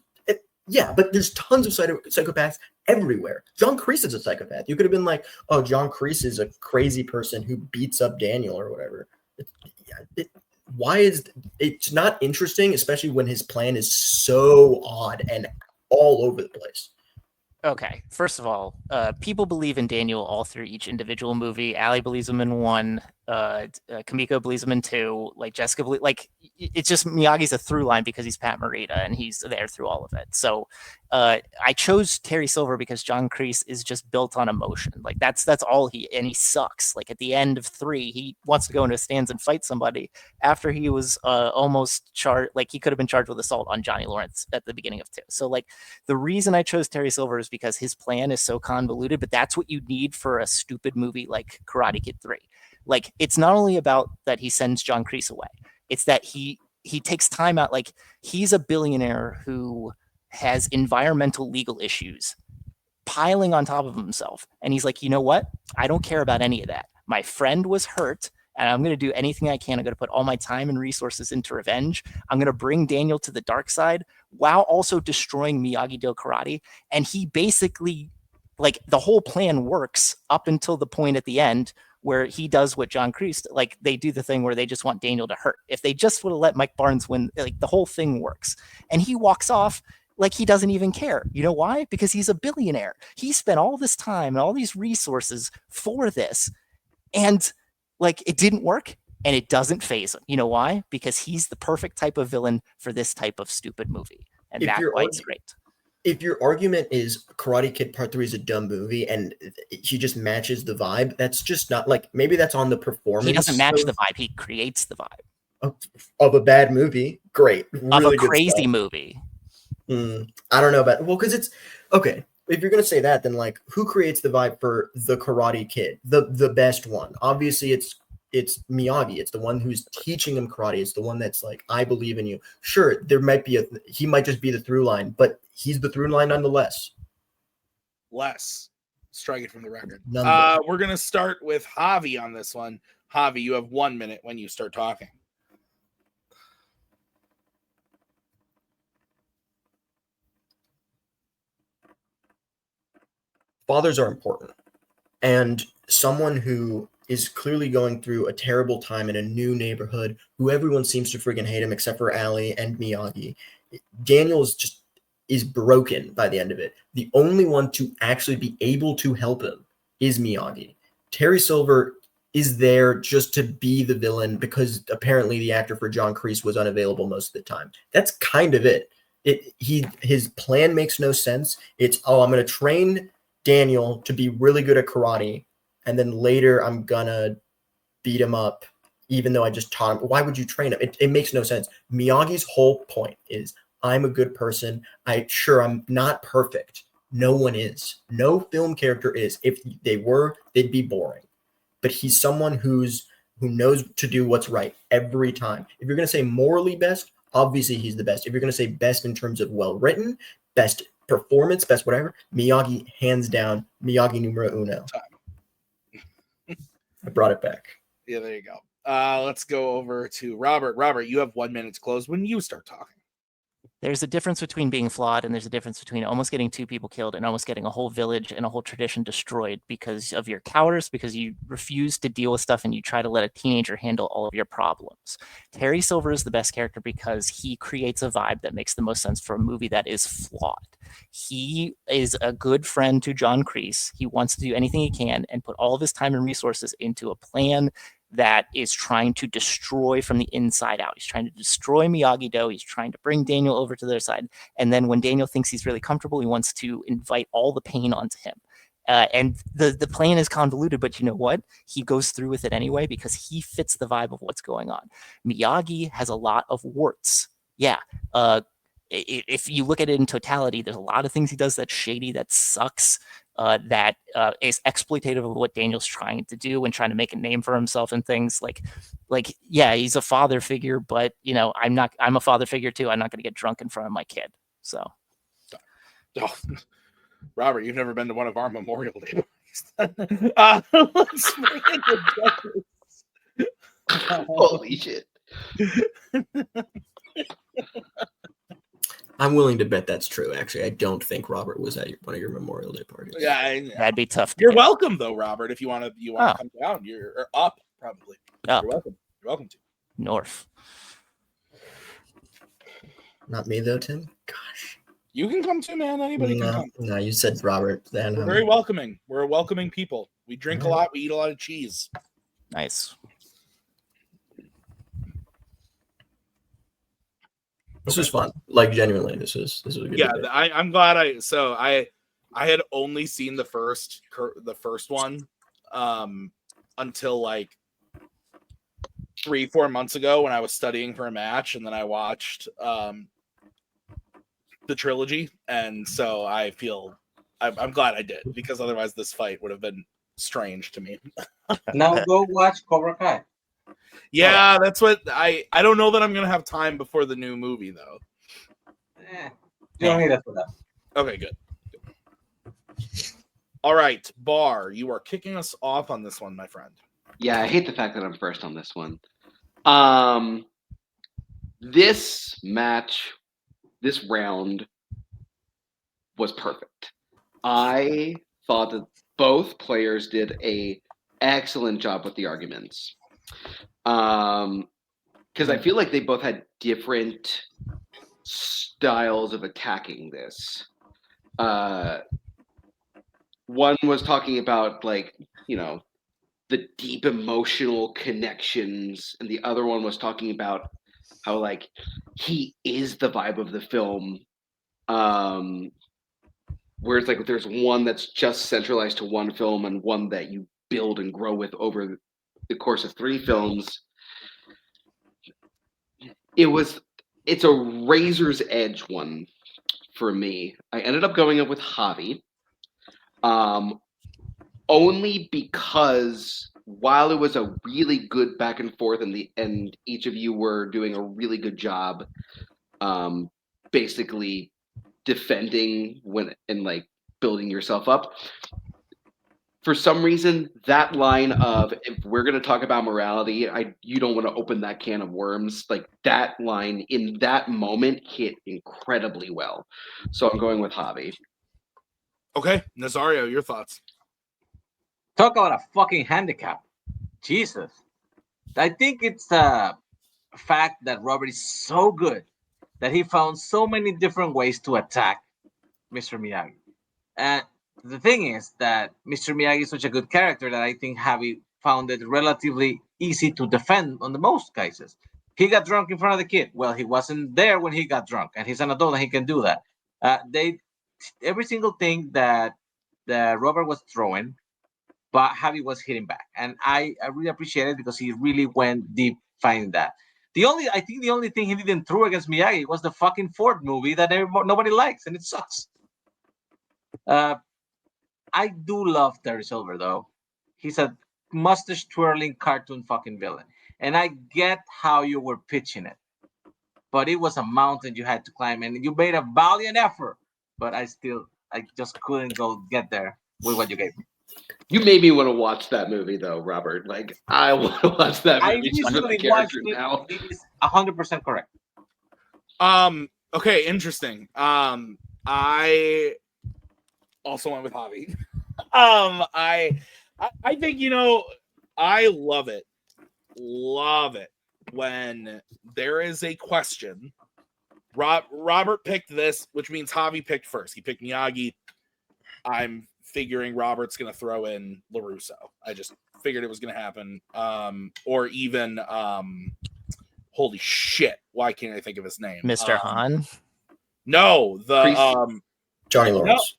yeah, but there's tons of psychopaths everywhere. John Kreese is a psychopath. You could have been like, oh, John Kreese is a crazy person who beats up Daniel or whatever. Why is it's not interesting, especially when his plan is so odd and all over the place? Okay, first of all, people believe in Daniel all through each individual movie. Ali believes him in 1. Kamiko believes him in 2. Like Jessica, it's just Miyagi's a through line because he's Pat Morita and he's there through all of it. So I chose Terry Silver because John Kreese is just built on emotion. Like that's all and he sucks. Like at the end of 3, he wants to go into stands and fight somebody after he was almost charged. Like he could have been charged with assault on Johnny Lawrence at the beginning of 2. So like the reason I chose Terry Silver is because his plan is so convoluted, but that's what you need for a stupid movie like Karate Kid 3. Like it's not only about that he sends John Kreese away, it's that he takes time out. Like he's a billionaire who has environmental legal issues piling on top of himself. And he's like, you know what? I don't care about any of that. My friend was hurt and I'm going to do anything I can. I'm going to put all my time and resources into revenge. I'm going to bring Daniel to the dark side while also destroying Miyagi-Do karate. And he basically, like the whole plan works up until the point at the end where he does what John Kreese, like they do the thing where they just want Daniel to hurt. If they just would have let Mike Barnes win, like the whole thing works. And he walks off like he doesn't even care. You know why? Because he's a billionaire. He spent all this time and all these resources for this. And like it didn't work and it doesn't faze him. You know why? Because he's the perfect type of villain for this type of stupid movie. And that's why it's great. If your argument is Karate Kid Part 3 is a dumb movie and he just matches the vibe, that's just not like, maybe that's on the performance. He doesn't match the vibe. He creates the vibe. Of a bad movie. Great. Of really a crazy movie. I don't know about, well, because it's, okay, if you're going to say that, then like, who creates the vibe for the Karate Kid? The best one. Obviously, it's Miyagi. It's the one who's teaching him karate. It's the one that's like, I believe in you. Sure, there might be he might just be the through line, but he's the through line nonetheless. Strike it from the record. We're going to start with Javi on this one. Javi, you have 1 minute when you start talking. Fathers are important. And someone who is clearly going through a terrible time in a new neighborhood, who everyone seems to friggin' hate him except for Ali and Miyagi. Daniel is broken by the end of it. The only one to actually be able to help him is Miyagi. Terry Silver is there just to be the villain because apparently the actor for John Kreese was unavailable most of the time. That's kind of it. His plan makes no sense. It's, I'm going to train Daniel to be really good at karate, and then later I'm going to beat him up even though I just taught him. Why would you train him? It makes no sense. Miyagi's whole point is, I'm a good person. I'm not perfect. No one is. No film character is. If they were, they'd be boring. But he's someone who knows to do what's right every time. If you're going to say morally best, obviously he's the best. If you're going to say best in terms of well-written, best performance, best whatever, Miyagi, hands down, Miyagi numero uno. I brought it back. Yeah, there you go. Let's go over to Robert. Robert, you have 1 minute to close when you start talking. There's a difference between being flawed, and there's a difference between almost getting 2 people killed and almost getting a whole village and a whole tradition destroyed because of your cowardice, because you refuse to deal with stuff and you try to let a teenager handle all of your problems. Terry Silver is the best character because he creates a vibe that makes the most sense for a movie that is flawed. He is a good friend to John Kreese. He wants to do anything he can and put all of his time and resources into a plan that is trying to destroy from the inside out. He's trying to destroy Miyagi-Do. He's trying to bring Daniel over to their side. And then when Daniel thinks he's really comfortable, he wants to invite all the pain onto him. And the plan is convoluted, but you know what? He goes through with it anyway because he fits the vibe of what's going on. Miyagi has a lot of warts. Yeah. If you look at it in totality, there's a lot of things he does that's shady, that sucks, that is exploitative of what Daniel's trying to do and trying to make a name for himself and things like, yeah, he's a father figure, but I'm a father figure too. I'm not going to get drunk in front of my kid. So, Robert, you've never been to one of our Memorial Day parties. Let's bring in the judges. Holy shit. I'm willing to bet that's true. Actually, I don't think Robert was at one of your Memorial Day parties. Yeah, that'd be tough. You're welcome, though, Robert. If you want to come down, you're up probably. Up. You're welcome. You're welcome to. North. Not me though, Tim. Gosh. You can come too, man. Anybody can come. No, you said Robert. Then we're very welcoming. We're a welcoming people. We drink a lot. We eat a lot of cheese. Nice. This was fun. Like genuinely, this was a good. Yeah, debate. I'm glad I had only seen the first one until like 3-4 months ago when I was studying for a match, and then I watched the trilogy, and so I feel I'm glad I did, because otherwise this fight would have been strange to me. Now go watch Cobra Kai. Yeah, that's what I don't know that I'm gonna have time before the new movie though. You don't need it for that. Okay, good. All right, Bar, you are kicking us off on this one, my friend. Yeah, I hate the fact that I'm first on this one. This match, this round was perfect. I thought that both players did a excellent job with the arguments. Because I feel like they both had different styles of attacking this. One was talking about the deep emotional connections, and the other one was talking about how he is the vibe of the film. Whereas there's one that's just centralized to one film and one that you build and grow with over the course of 3 films. It's a razor's edge one for me. I ended up going up with Javi, only because while it was a really good back and forth, and each of you were doing a really good job, basically defending and building yourself up. For some reason, that line of, if we're going to talk about morality, you don't want to open that can of worms, that line in that moment hit incredibly well. So I'm going with Javi. Okay, Nazario, your thoughts? Talk about a fucking handicap. Jesus. I think it's the fact that Robert is so good that he found so many different ways to attack Mr. Miyagi. And the thing is that Mr. Miyagi is such a good character that I think Javi found it relatively easy to defend on the most cases. He got drunk in front of the kid. Well, he wasn't there when he got drunk, and he's an adult and he can do that. They every single thing that Robert was throwing, but Javi was hitting back, and I really appreciate it because he really went deep finding that. I think the only thing he didn't throw against Miyagi was the fucking Ford movie that nobody likes, and it sucks. I do love Terry Silver though. He's a mustache twirling cartoon fucking villain, and I get how you were pitching it, but it was a mountain you had to climb, and you made a valiant effort. But I just couldn't go get there with what you gave me. You made me want to watch that movie, though, Robert. Like, I want to watch that I movie just for the recently watched character it. now. It is 100% correct. Okay, interesting. I also went with Javi. I think, you know, I love it when there is a question. Robert picked this, which means Javi picked first. He picked Miyagi. I'm figuring Robert's going to throw in LaRusso. I just figured it was going to happen. Or even, holy shit, why can't I think of his name? Mr. Han? No, Johnny Lawrence.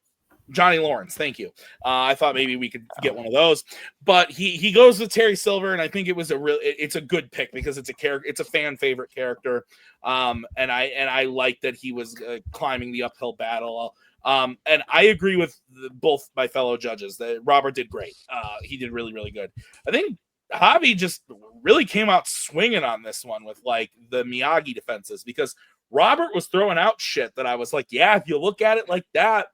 Johnny Lawrence, thank you. I thought maybe we could get one of those, but he goes with Terry Silver, and I think it's a good pick because it's a fan favorite character, and I like that he was climbing the uphill battle. And I agree with both my fellow judges that Robert did great. He did really, really good. I think Javi just really came out swinging on this one with like the Miyagi defenses because Robert was throwing out shit that I was like, yeah, if you look at it like that,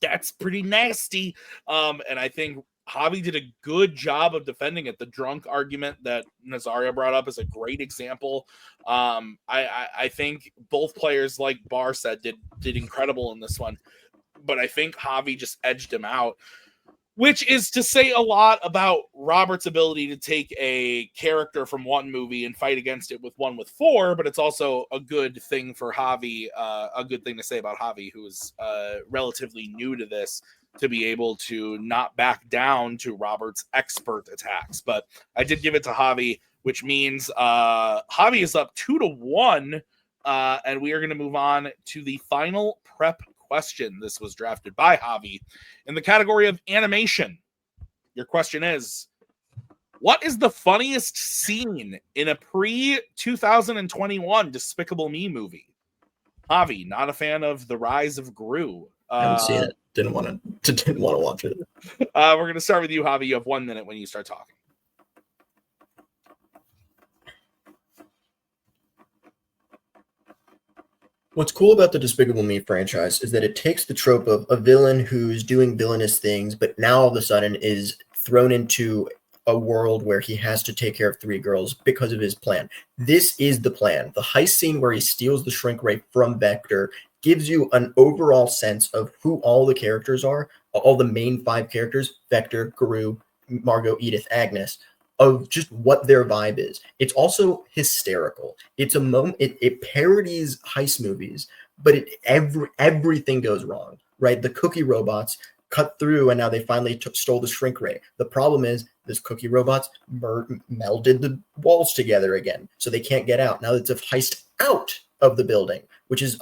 that's pretty nasty. And I think Javi did a good job of defending it. The drunk argument that Nazario brought up is a great example. I think both players, like Barr said, did incredible in this one. But I think Javi just edged him out, which is to say a lot about Robert's ability to take a character from one movie and fight against it with one with four, but it's also a good thing for Javi, a good thing to say about Javi, who is relatively new to this, to be able to not back down to Robert's expert attacks. But I did give it to Javi, which means Javi is up 2-1, and we are going to move on to the final prep question. This was drafted by Javi in the category of animation. Your question is, what is the funniest scene in a pre-2021 Despicable Me movie? Javi, not a fan of The Rise of Gru. I haven't seen it. Didn't want to watch it. We're going to start with you, Javi. You have 1 minute when you start talking. What's cool about the Despicable Me franchise is that it takes the trope of a villain who's doing villainous things, but now all of a sudden is thrown into a world where he has to take care of 3 girls because of his plan. This is the plan. The heist scene where he steals the shrink ray from Vector gives you an overall sense of who all the characters are, all the main 5 characters, Vector, Guru, Margot, Edith, Agnes, of just what their vibe is. It's also hysterical. It's a moment. It parodies heist movies, but everything goes wrong, right? The cookie robots cut through, and now they finally stole the shrink ray. The problem is this cookie robots melded the walls together again, so they can't get out. Now it's a heist out of the building, which is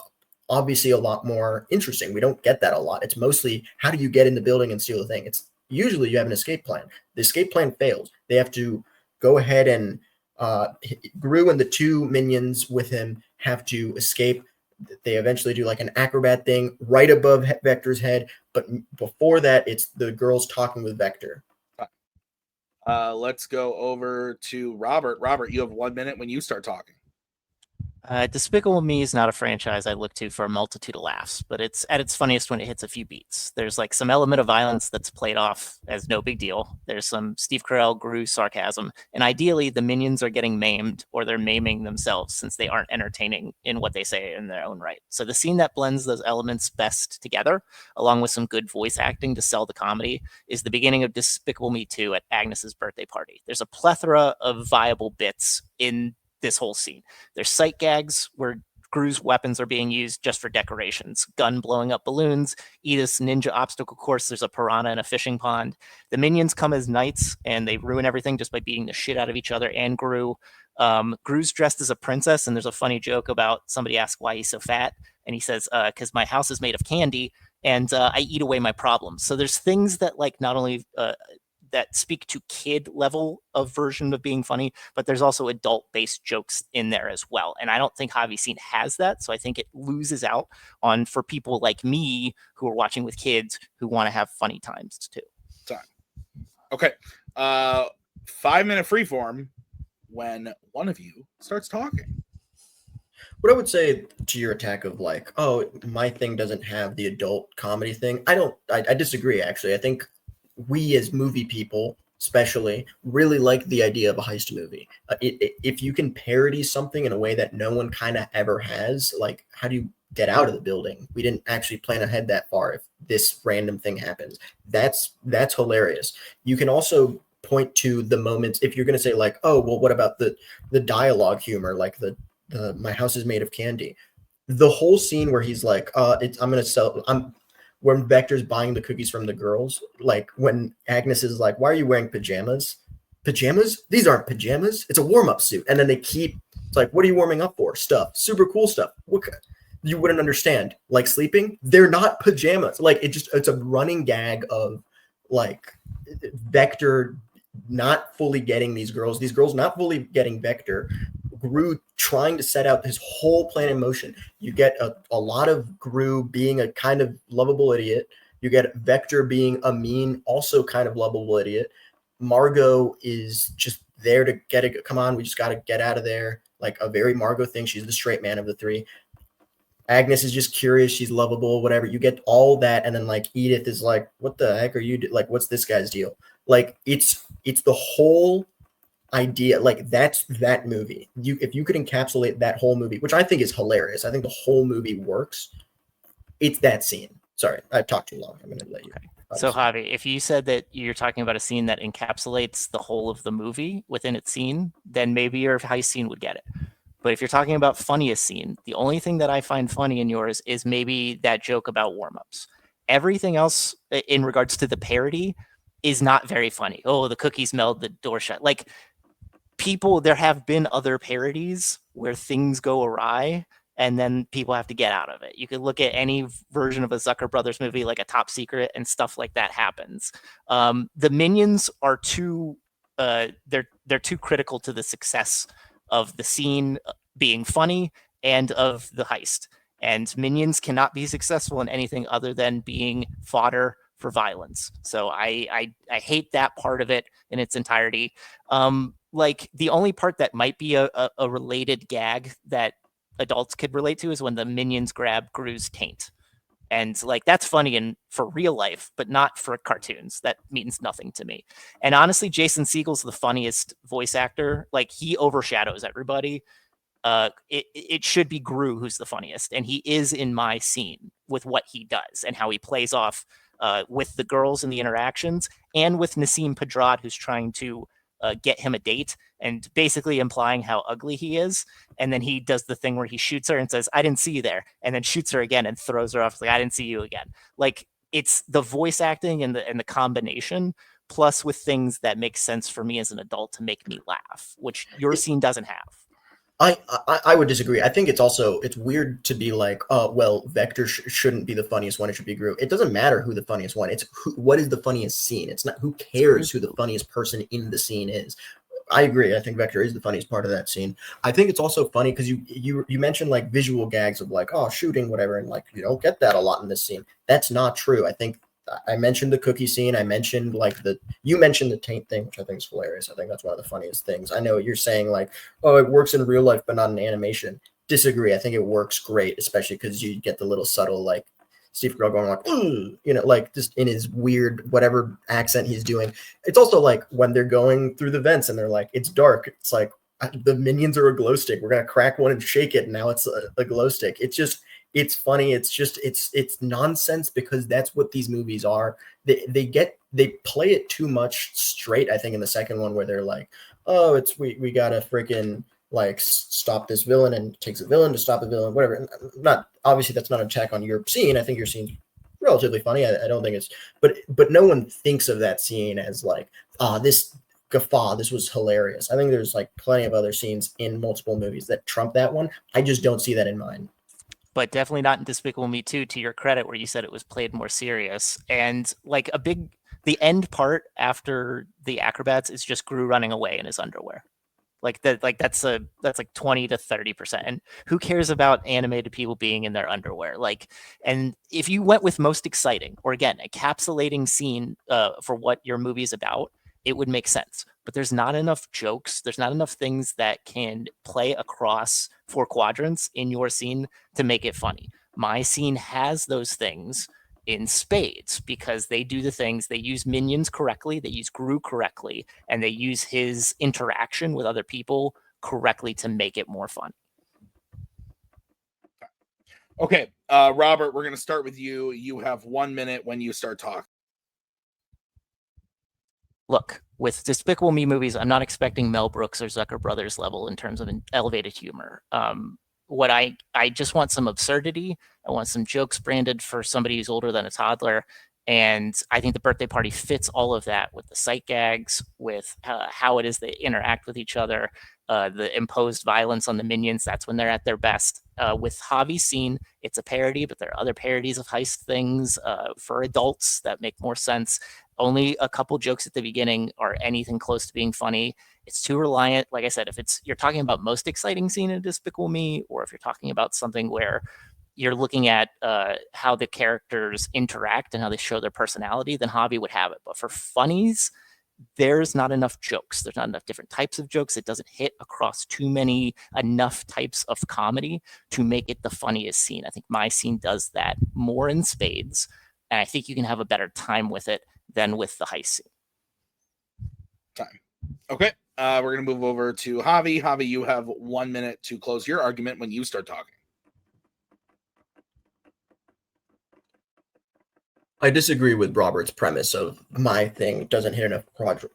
obviously a lot more interesting. We don't get that a lot. It's mostly how do you get in the building and steal the thing. It's usually you have an escape plan. The escape plan fails. They have to go ahead and Gru and the 2 minions with him have to escape. They eventually do like an acrobat thing right above Vector's head. But before that, it's the girls talking with Vector. Let's go over to Robert. Robert, you have 1 minute when you start talking. Despicable Me is not a franchise I look to for a multitude of laughs, but it's at its funniest when it hits a few beats. There's like some element of violence that's played off as no big deal. There's some Steve Carell, Gru sarcasm, and ideally the minions are getting maimed or they're maiming themselves since they aren't entertaining in what they say in their own right. So the scene that blends those elements best together, along with some good voice acting to sell the comedy, is the beginning of Despicable Me 2 at Agnes's birthday party. There's a plethora of viable bits in this whole scene. There's sight gags where Gru's weapons are being used just for decorations. Gun blowing up balloons, Edith's ninja obstacle course, there's a piranha in a fishing pond. The minions come as knights, and they ruin everything just by beating the shit out of each other and Gru. Gru's dressed as a princess, and there's a funny joke about somebody asked why he's so fat, and he says, because my house is made of candy, and I eat away my problems. So there's things that like not only that speak to kid level of version of being funny, but there's also adult based jokes in there as well. And I don't think Javi Scene has that. So I think it loses out on for people like me who are watching with kids who want to have funny times too. Okay. 5-minute freeform when one of you starts talking. What I would say to your attack of like, oh, my thing doesn't have the adult comedy thing. I disagree, actually. I think we as movie people, especially, really like the idea of a heist movie. If you can parody something in a way that no one kind of ever has, like, how do you get out of the building? We didn't actually plan ahead that far. If this random thing happens, that's hilarious. You can also point to the moments, if you're going to say like, oh, well, what about the dialogue humor, like the my house is made of candy. The whole scene where he's like, when Vector's buying the cookies from the girls, like when Agnes is like, why are you wearing pajamas? Pajamas? These aren't pajamas. It's a warm-up suit. And then it's like, what are you warming up for? Stuff. Super cool stuff. You wouldn't understand. Like sleeping? They're not pajamas. Like it's a running gag of like Vector not fully getting these girls not fully getting Vector, Gru trying to set out his whole plan in motion. You get a lot of Gru being a kind of lovable idiot. You get Vector being a mean, also kind of lovable idiot. Margot is just there to get it. Come on, we just got to get out of there. Like a very Margot thing. She's the straight man of the three. Agnes is just curious. She's lovable, whatever. You get all that. And then like Edith is like, what the heck are you like, what's this guy's deal? Like it's the whole idea, like that's that movie. If you could encapsulate that whole movie, which I think is hilarious, I think the whole movie works. It's that scene. Sorry, I've talked too long. I'm going to let you. Okay. So Javi, if you said that you're talking about a scene that encapsulates the whole of the movie within its scene, then maybe your heist scene would get it. But if you're talking about funniest scene, the only thing that I find funny in yours is maybe that joke about warm-ups. Everything else in regards to the parody is not very funny. Oh, the cookies meld the door shut. Like there have been other parodies where things go awry and then people have to get out of it. You could look at any version of a Zucker Brothers movie, like a Top Secret, and stuff like that happens. The Minions are they're too critical to the success of the scene being funny and of the heist. And Minions cannot be successful in anything other than being fodder for violence. So I hate that part of it in its entirety. Like the only part that might be a related gag that adults could relate to is when the minions grab Gru's taint. And like that's funny for real life, but not for cartoons. That means nothing to me. And honestly, Jason Segel's the funniest voice actor. Like he overshadows everybody. It should be Gru who's the funniest, and he is in my scene with what he does and how he plays off with the girls and the interactions, and with Nassim Pedrad, who's trying to get him a date and basically implying how ugly he is. And then he does the thing where he shoots her and says, I didn't see you there. And then shoots her again and throws her off. Like, I didn't see you again. Like it's the voice acting and the combination plus with things that make sense for me as an adult to make me laugh, which your scene doesn't have. I would disagree. I think it's weird to be like, oh, well, Vector shouldn't be the funniest one. It should be Gru. It doesn't matter who the funniest one. It's what is the funniest scene. It's not who cares who the funniest person in the scene is. I agree. I think Vector is the funniest part of that scene. I think it's also funny because you mentioned like visual gags of like, oh, shooting, whatever. And like, you don't get that a lot in this scene. That's not true. I think I mentioned the cookie scene. I mentioned you mentioned the taint thing, which I think is hilarious. I think that's one of the funniest things. I know what you're saying, like, oh, it works in real life, but not in animation. Disagree. I think it works great, especially because you get the little subtle, like, Steve Carell going like, you know, like just in his weird, whatever accent he's doing. It's also like when they're going through the vents and they're like, it's dark. It's like the minions are a glow stick. We're going to crack one and shake it. And now it's a glow stick. It's just, it's funny. It's just, it's nonsense because that's what these movies are. They play it too much straight. I think in the second one where they're like, oh, we got to freaking like stop this villain and takes a villain to stop a villain, whatever. And not obviously that's not an attack on your scene. I think your scene's relatively funny. I don't think it's, but no one thinks of that scene as like, this guffaw, this was hilarious. I think there's like plenty of other scenes in multiple movies that trump that one. I just don't see that in mine. But definitely not in Despicable Me 2, to your credit, where you said it was played more serious. And like the end part after the acrobats is just Gru running away in his underwear. Like that's like 20 to 30%. And who cares about animated people being in their underwear? Like, and if you went with most exciting, or again, encapsulating scene for what your movie is about, it would make sense. But there's not enough jokes. There's not enough things that can play across 4 quadrants in your scene to make it funny. My scene has those things in spades because they do the things. They use minions correctly. They use Gru correctly. And they use his interaction with other people correctly to make it more fun. Okay, Robert, we're going to start with you. You have 1 minute when you start talking. Look, with Despicable Me movies, I'm not expecting Mel Brooks or Zucker Brothers level in terms of elevated humor. What I just want some absurdity. I want some jokes branded for somebody who's older than a toddler. And I think the birthday party fits all of that with the sight gags, with how it is they interact with each other, the imposed violence on the minions. That's when they're at their best. With Javi's scene, it's a parody, but there are other parodies of heist things for adults that make more sense. Only a couple jokes at the beginning are anything close to being funny. It's too reliant. Like I said, if you're talking about most exciting scene in Despicable Me, or if you're talking about something where you're looking at how the characters interact and how they show their personality, then Javi would have it. But for funnies, there's not enough jokes. There's not enough different types of jokes. It doesn't hit across enough types of comedy to make it the funniest scene. I think my scene does that more in spades. And I think you can have a better time with it than with the heist scene. Time. Okay. We're going to move over to Javi. Javi, you have 1 minute to close your argument when you start talking. I disagree with Robert's premise of my thing doesn't hit enough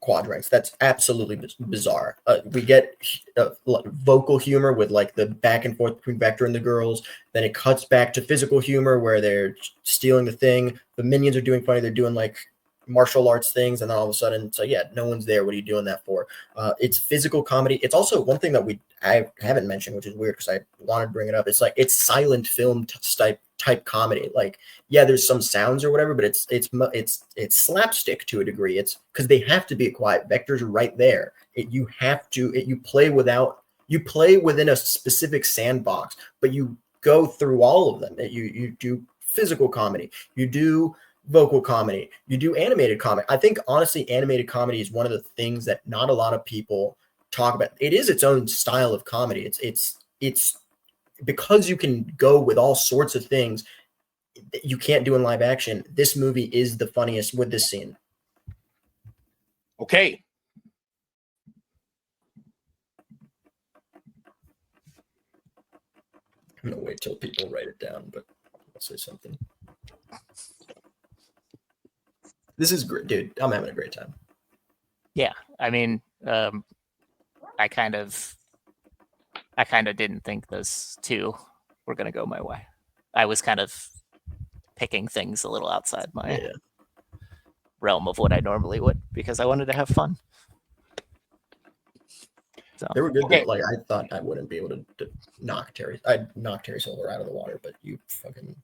quadrants. That's absolutely bizarre. We get vocal humor with like the back and forth between Vector and the girls. Then it cuts back to physical humor where they're stealing the thing. The minions are doing funny. They're doing like martial arts things, and then all of a sudden, so yeah, no one's there. What are you doing that for? It's physical comedy. It's also one thing that I haven't mentioned, which is weird because I wanted to bring it up. It's like it's silent film type comedy. Like, yeah, there's some sounds or whatever, but it's slapstick to a degree. It's because they have to be quiet. Vector's right there. You play within a specific sandbox, but you go through all of them. You do physical comedy. You do vocal comedy. You do animated comedy. I think honestly, animated comedy is one of the things that not a lot of people talk about. It is its own style of comedy. It's because you can go with all sorts of things that you can't do in live action. This movie is the funniest with this scene. Okay. I'm gonna wait till people write it down, but I'll say something. This is great, dude. I'm having a great time. Yeah, I mean, I kind of didn't think those two were going to go my way. I was kind of picking things a little outside my realm of what I normally would because I wanted to have fun. So they were good. Okay. Like I thought I wouldn't be able to knock Terry. I'd knock Terry Silver out of the water, but you fucking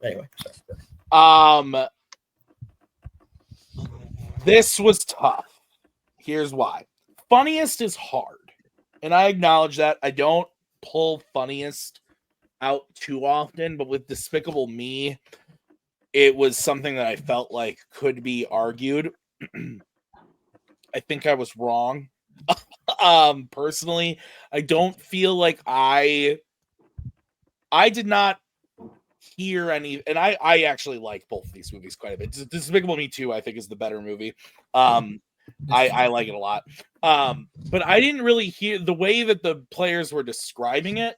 anyway. Sorry. This was tough. Here's why. Funniest is hard. And I acknowledge that. I don't pull funniest out too often, but with Despicable Me, it was something that I felt like could be argued. I think I was wrong. Personally, I don't feel like I did not hear any, and I actually like both of these movies quite a bit. Despicable Me 2, I think, is the better movie. I like it a lot. But I didn't really hear the way that the players were describing it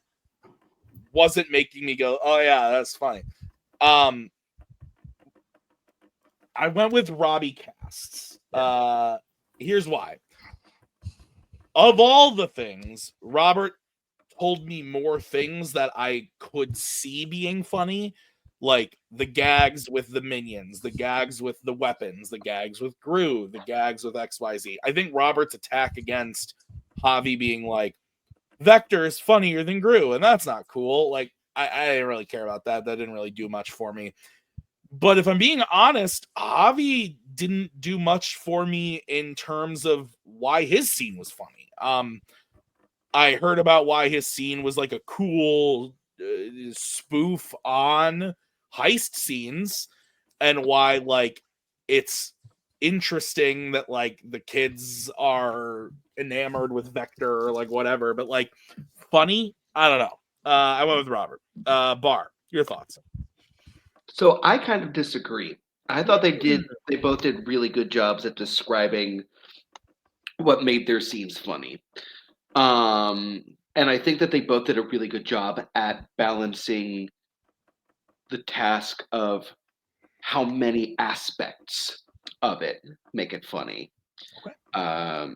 wasn't making me go, oh yeah, that's funny. I went with Robbie Casts. Here's why. Of all the things, Robert told me more things that I could see being funny, like the gags with the minions, the gags with the weapons, the gags with Gru, the gags with XYZ. I think Robert's attack against Javi being like, Vector is funnier than Gru, and that's not cool. Like, I didn't really care about that. That didn't really do much for me. But if I'm being honest, Javi didn't do much for me in terms of why his scene was funny. I heard about why his scene was like a cool spoof on heist scenes, and why like it's interesting that like the kids are enamored with Vector or like whatever, but like funny, I don't know. I went with Robert. Bar, your thoughts? So I kind of disagree. I thought they both did really good jobs at describing what made their scenes funny. And I think that they both did a really good job at balancing the task of how many aspects of it make it funny. Okay.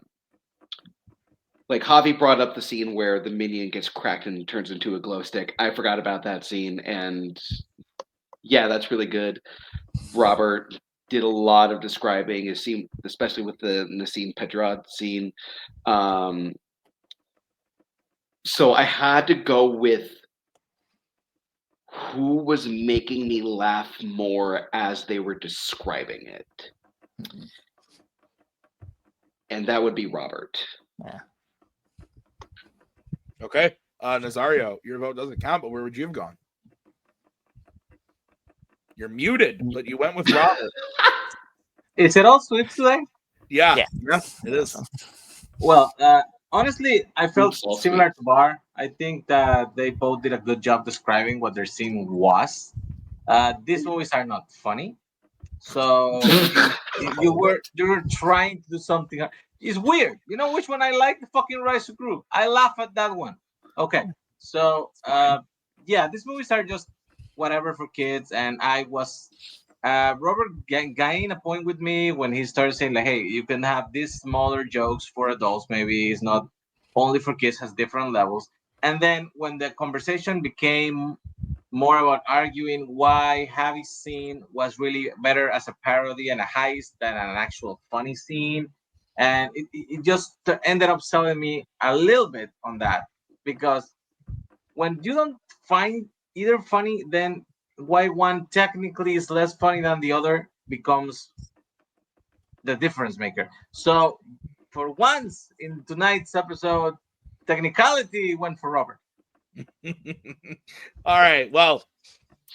Like Javi brought up the scene where the minion gets cracked and turns into a glow stick. I forgot about that scene, and yeah, that's really good. Robert did a lot of describing his scene, especially with the Nassim Pedrad scene. So I had to go with who was making me laugh more as they were describing it. And that would be Robert. Yeah. Okay. Nazario, your vote doesn't count, but where would you have gone? You're muted, but you went with Robert. Is it all sweet today? Yeah, Yeah. it is. Well, honestly, I felt Oops, all similar sweet. to Bar. I think that they both did a good job describing what their scene was. These movies are not funny, so you were trying to do something. It's weird. You know which one I like? The fucking Rise of Group. I laugh at that one. Okay, so yeah, these movies are just whatever for kids, and I was Robert gained a point with me when he started saying like, "Hey, you can have these smaller jokes for adults. Maybe it's not only for kids. Has different levels." And then when the conversation became more about arguing why Javi's scene was really better as a parody and a heist than an actual funny scene, and it just ended up selling me a little bit on that, because when you don't find either funny, then why one technically is less funny than the other becomes the difference maker. So for once in tonight's episode, technicality went for Robert. All right. Well,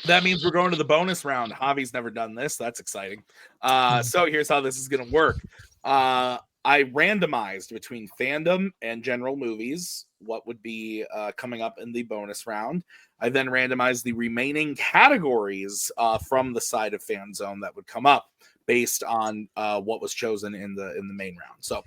that means we're going to the bonus round. Javi's never done this. That's exciting. So here's how this is going to work. I randomized between fandom and general movies what would be coming up in the bonus round. I then randomized the remaining categories from the side of Fanzone that would come up based on what was chosen in the main round. So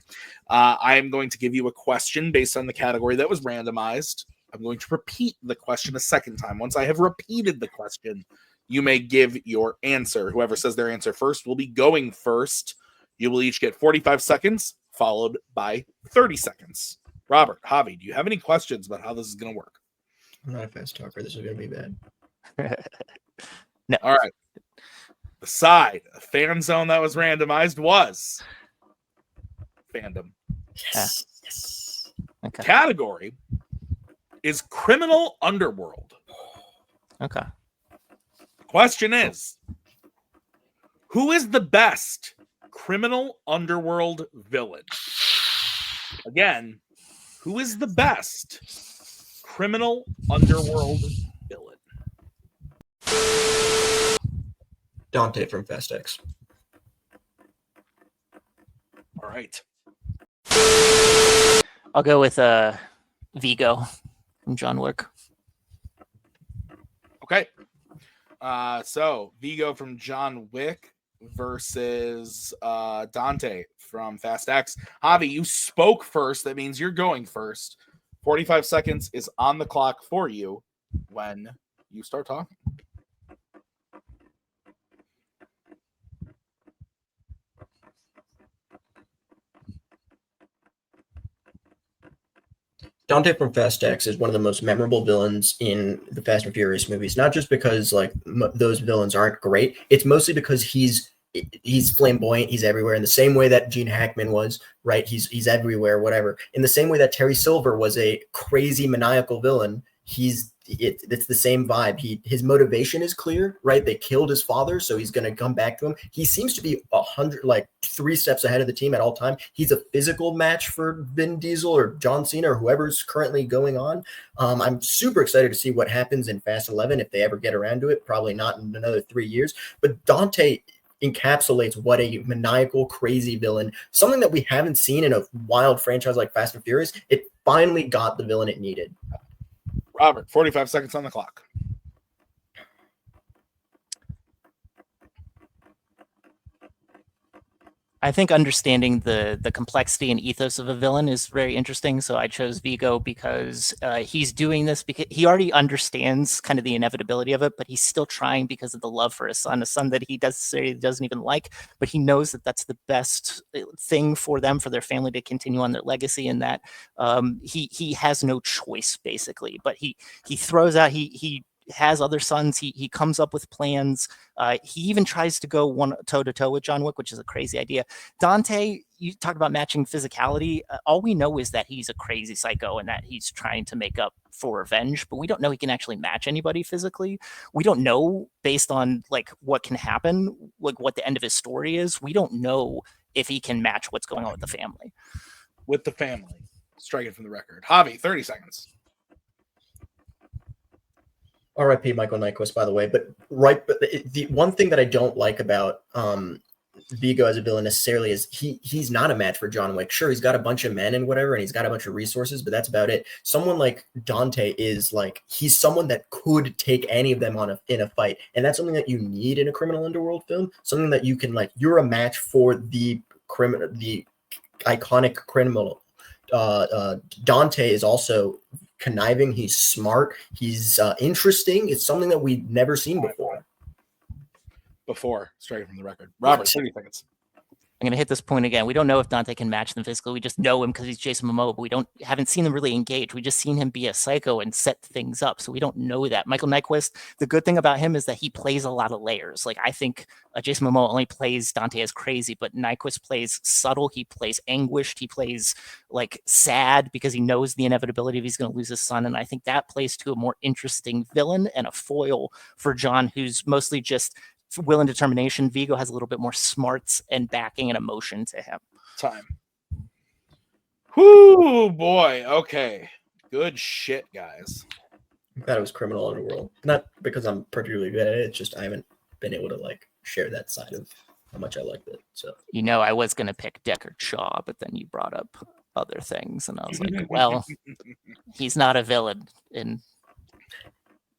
I am going to give you a question based on the category that was randomized. I'm going to repeat the question a second time. Once I have repeated the question, you may give your answer. Whoever says their answer first will be going first. You will each get 45 seconds, followed by 30 seconds. Robert, Javi, do you have any questions about how this is going to work? I'm not a fast talker. This is going to be bad. No. All right. The side of fan zone that was randomized was fandom. Yes. Yes. Okay. Category is criminal underworld. Okay. Question is, who is the best criminal underworld villain? Again, who is the best criminal underworld villain? Dante from Fast X. All right. I'll go with Vigo from John Wick. Okay. So Vigo from John Wick versus Dante from Fast X. Javi, you spoke first. That means you're going first. 45 seconds is on the clock for you when you start talking. Dante from Fast X is one of the most memorable villains in the Fast and Furious movies. Not just because like those villains aren't great. It's mostly because he's flamboyant. He's everywhere in the same way that Gene Hackman was. Right? He's everywhere. Whatever. In the same way that Terry Silver was a crazy maniacal villain. It's the same vibe. His motivation is clear, right? They killed his father, so he's going to come back to him. He seems to be 3 steps ahead of the team at all time. He's a physical match for Vin Diesel or John Cena or whoever's currently going on. I'm super excited to see what happens in Fast 11 if they ever get around to it. Probably not in another 3 years. But Dante encapsulates what a maniacal, crazy villain, something that we haven't seen in a wild franchise like Fast and Furious. It finally got the villain it needed. Robert, 45 seconds on the clock. I think understanding the complexity and ethos of a villain is very interesting. So I chose Vigo because he's doing this because he already understands kind of the inevitability of it, but he's still trying because of the love for a son that he doesn't even like, but he knows that that's the best thing for them, for their family to continue on their legacy, and that he has no choice basically. But he throws out he has other sons. He comes up with plans. He even tries to go one toe-to-toe with John Wick, which is a crazy idea. Dante, you talked about matching physicality. All we know is that he's a crazy psycho and that he's trying to make up for revenge, but we don't know he can actually match anybody physically. We don't know, based on like what can happen, like what the end of his story is. We don't know if he can match what's going on with the family. With the family. Strike it from the record. Javi, 30 seconds. R.I.P. Michael Nyquist, by the way. But the one thing that I don't like about Vigo as a villain necessarily is he's not a match for John Wick. Sure, he's got a bunch of men and whatever, and he's got a bunch of resources, but that's about it. Someone like Dante is like, he's someone that could take any of them on in a fight, and that's something that you need in a criminal underworld film. Something that you can like, you're a match for the iconic criminal. Dante is also conniving. He's smart. He's interesting. It's something that we've never seen before. Straight from the record. Robert, 30 seconds. I'm going to hit this point again. We don't know if Dante can match them physically. We just know him because he's Jason Momoa, but we haven't seen him really engage. We just seen him be a psycho and set things up. So we don't know that. Michael Nyquist, the good thing about him is that he plays a lot of layers. Like I think Jason Momoa only plays Dante as crazy, but Nyquist plays subtle. He plays anguished. He plays like sad because he knows the inevitability of he's going to lose his son. And I think that plays to a more interesting villain and a foil for John, who's mostly just will and determination. Vigo has a little bit more smarts and backing and emotion to him. Time. Whoo, boy. Okay. Good shit, guys. I thought it was criminal underworld. Not because I'm particularly good at it. It's just I haven't been able to like share that side of how much I liked it. So I was going to pick Deckard Shaw, but then you brought up other things, and I was like, well, he's not a villain in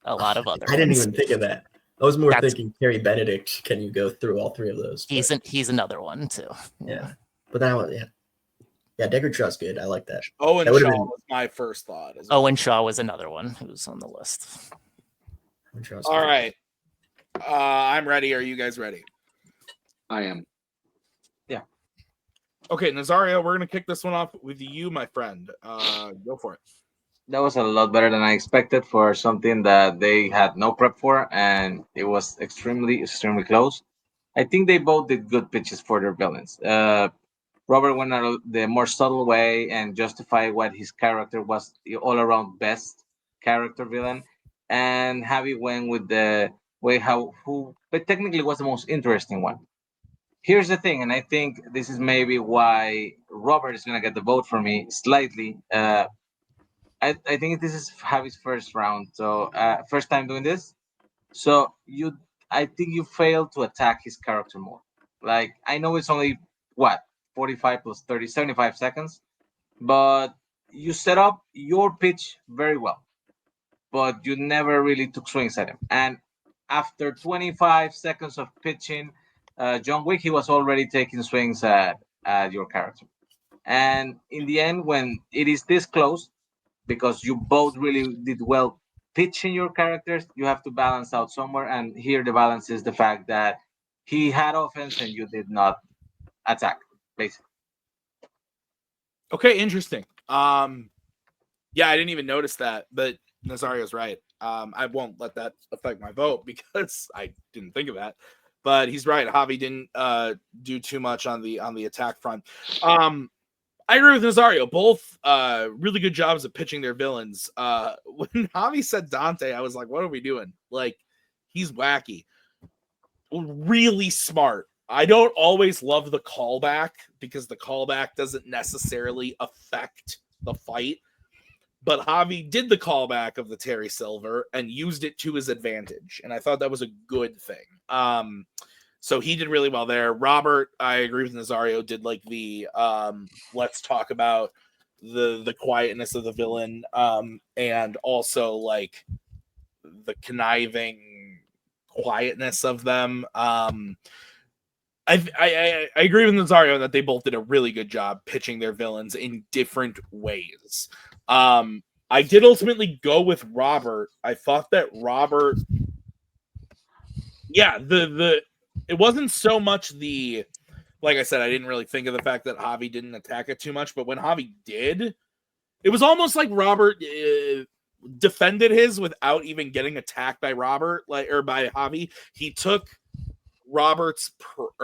a lot of other. I didn't even think of that. I was more thinking Carrie Benedict. Can you go through all three of those? He's another one too. Yeah, but that one, yeah, Deckard Shaw's good. I like that. Owen Shaw was my first thought. Owen Shaw was another one who's on the list. All right, I'm ready. Are you guys ready? I am. Yeah. Okay, Nazario, we're gonna kick this one off with you, my friend. Go for it. That was a lot better than I expected for something that they had no prep for, and it was extremely, extremely close. I think they both did good pitches for their villains. Robert went out the more subtle way and justified what his character was, the all-around best character villain, and Javi went with the way but technically was the most interesting one. Here's the thing, and I think this is maybe why Robert is gonna get the vote for me slightly. I think this is Javi's first round, so first time doing this. So I think you failed to attack his character more. Like I know it's only 45 plus 30, 75 seconds, but you set up your pitch very well, but you never really took swings at him. And after 25 seconds of pitching John Wick, he was already taking swings at your character. And in the end, when it is this close, because you both really did well pitching your characters, you have to balance out somewhere. And here the balance is the fact that he had offense and you did not attack, basically. Okay, interesting. Yeah, I didn't even notice that, but Nazario's right. I won't let that affect my vote because I didn't think of that. But he's right. Javi didn't do too much on the attack front. I agree with Nazario. Both really good jobs at pitching their villains. When Javi said Dante, I was like, what are we doing? Like, he's wacky. Really smart. I don't always love the callback because the callback doesn't necessarily affect the fight. But Javi did the callback of the Terry Silver and used it to his advantage. And I thought that was a good thing. So he did really well there. Robert, I agree with Nazario, did like the let's talk about the quietness of the villain and also like the conniving quietness of them. I agree with Nazario that they both did a really good job pitching their villains in different ways. I did ultimately go with Robert. I thought that Robert, yeah, it wasn't so much like I said, I didn't really think of the fact that Javi didn't attack it too much, but when Javi did, it was almost like Robert defended his without even getting attacked by Robert, or by Javi. He took Robert took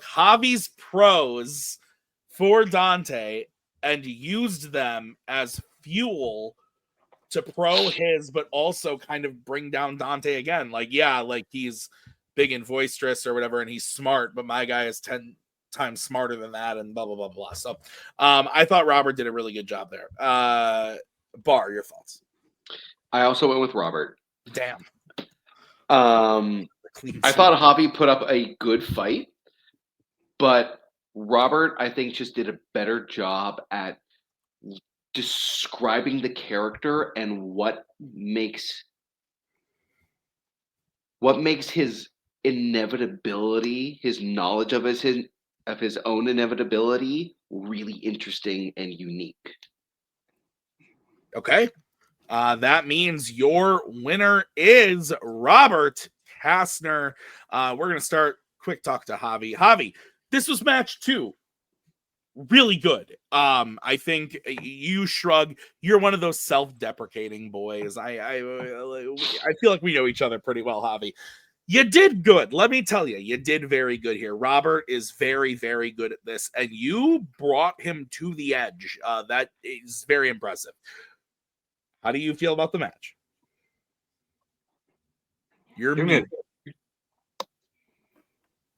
Javi's pros for Dante and used them as fuel to pro his, but also kind of bring down Dante again. Like, yeah, like he's big and boisterous or whatever, and he's smart, but my guy is 10 times smarter than that, and blah, blah, blah, blah. So I thought Robert did a really good job there. Bar, your thoughts? I also went with Robert. Damn. I thought Javi put up a good fight, but Robert, I think, just did a better job at describing the character and what makes his inevitability, his knowledge of his own inevitability, really interesting and unique. Okay. That means your winner is Robert Castner. We're going to start quick talk to Javi. Javi, this was match 2. Really good. I think you shrug. You're one of those self-deprecating boys. I feel like we know each other pretty well, Javi. You did good. Let me tell you, you did very good here. Robert is very, very good at this, and you brought him to the edge. That is very impressive. How do you feel about the match? You're muted.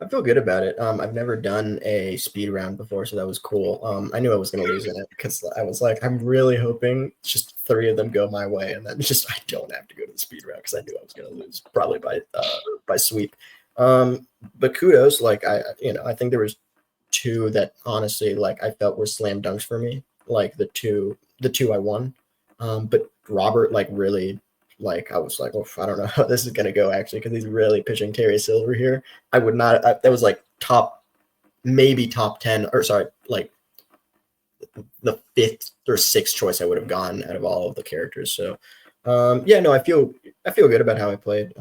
I feel good about it. I've never done a speed round before, so that was cool. I knew I was going to lose in it because I was like, I'm really hoping just 3 of them go my way, and then just I don't have to go to the speed round because I knew I was going to lose probably by sweep. But kudos, like I think there was 2 that honestly, like I felt were slam dunks for me. Like the two I won. But Robert, like really. Like I was like, oh, I don't know how this is gonna go actually, because he's really pitching Terry Silver here. I would not. That was like maybe top 10, or sorry, like the 5th or 6th choice I would have gone out of all of the characters. So, yeah, no, I feel good about how I played.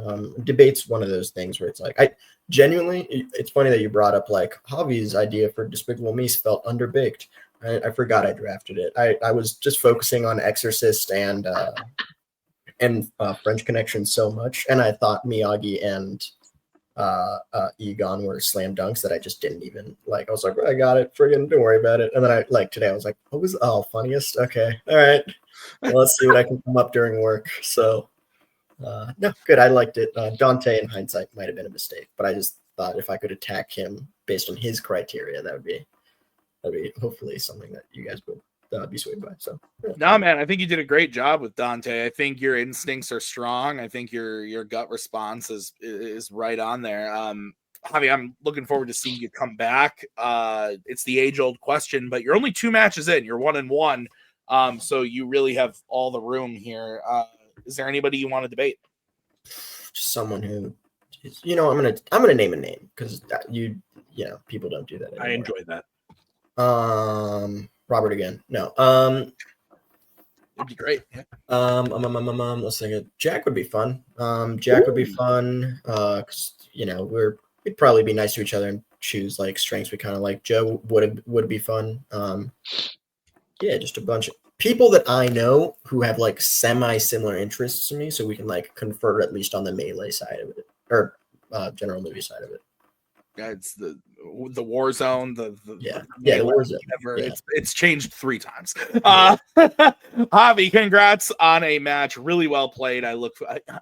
Debate's one of those things where it's like I genuinely. It's funny that you brought up like Javi's idea for Despicable Me felt underbaked. I forgot I drafted it. I was just focusing on Exorcist and French Connection so much, and I thought Miyagi and Egon were slam dunks that I just didn't even like. I was like, I got it, friggin', don't worry about it. And then I like today, I was like, what was funniest? Okay, all right, well, let's see what I can come up during work. So no, good. I liked it. Dante, in hindsight, might have been a mistake, but I just thought if I could attack him based on his criteria, that'd be hopefully something that you guys would be swayed by. So no, man, I think you did a great job with Dante. I think your instincts are strong. I think your gut response is right on there. Javi, I'm looking forward to seeing you come back. It's the age-old question, but you're only 2 matches in. You're 1-1, so you really have all the room here. Is there anybody you want to debate? Just someone who is, I'm gonna name a name because people don't do that anymore. I enjoy that. Robert again. No. It'd be great. Yeah. Let's think. Jack would be fun. Jack would be fun. 'Cause, we'd probably be nice to each other and choose like strengths we kind of like. Joe would be fun. Yeah, just a bunch of people that I know who have like semi-similar interests to me, so we can like confer at least on the melee side of it, or general movie side of it. Yeah, it's the war zone, the the war zone. Yeah. It's changed 3 times. Javi, congrats on a match, really well played. I'm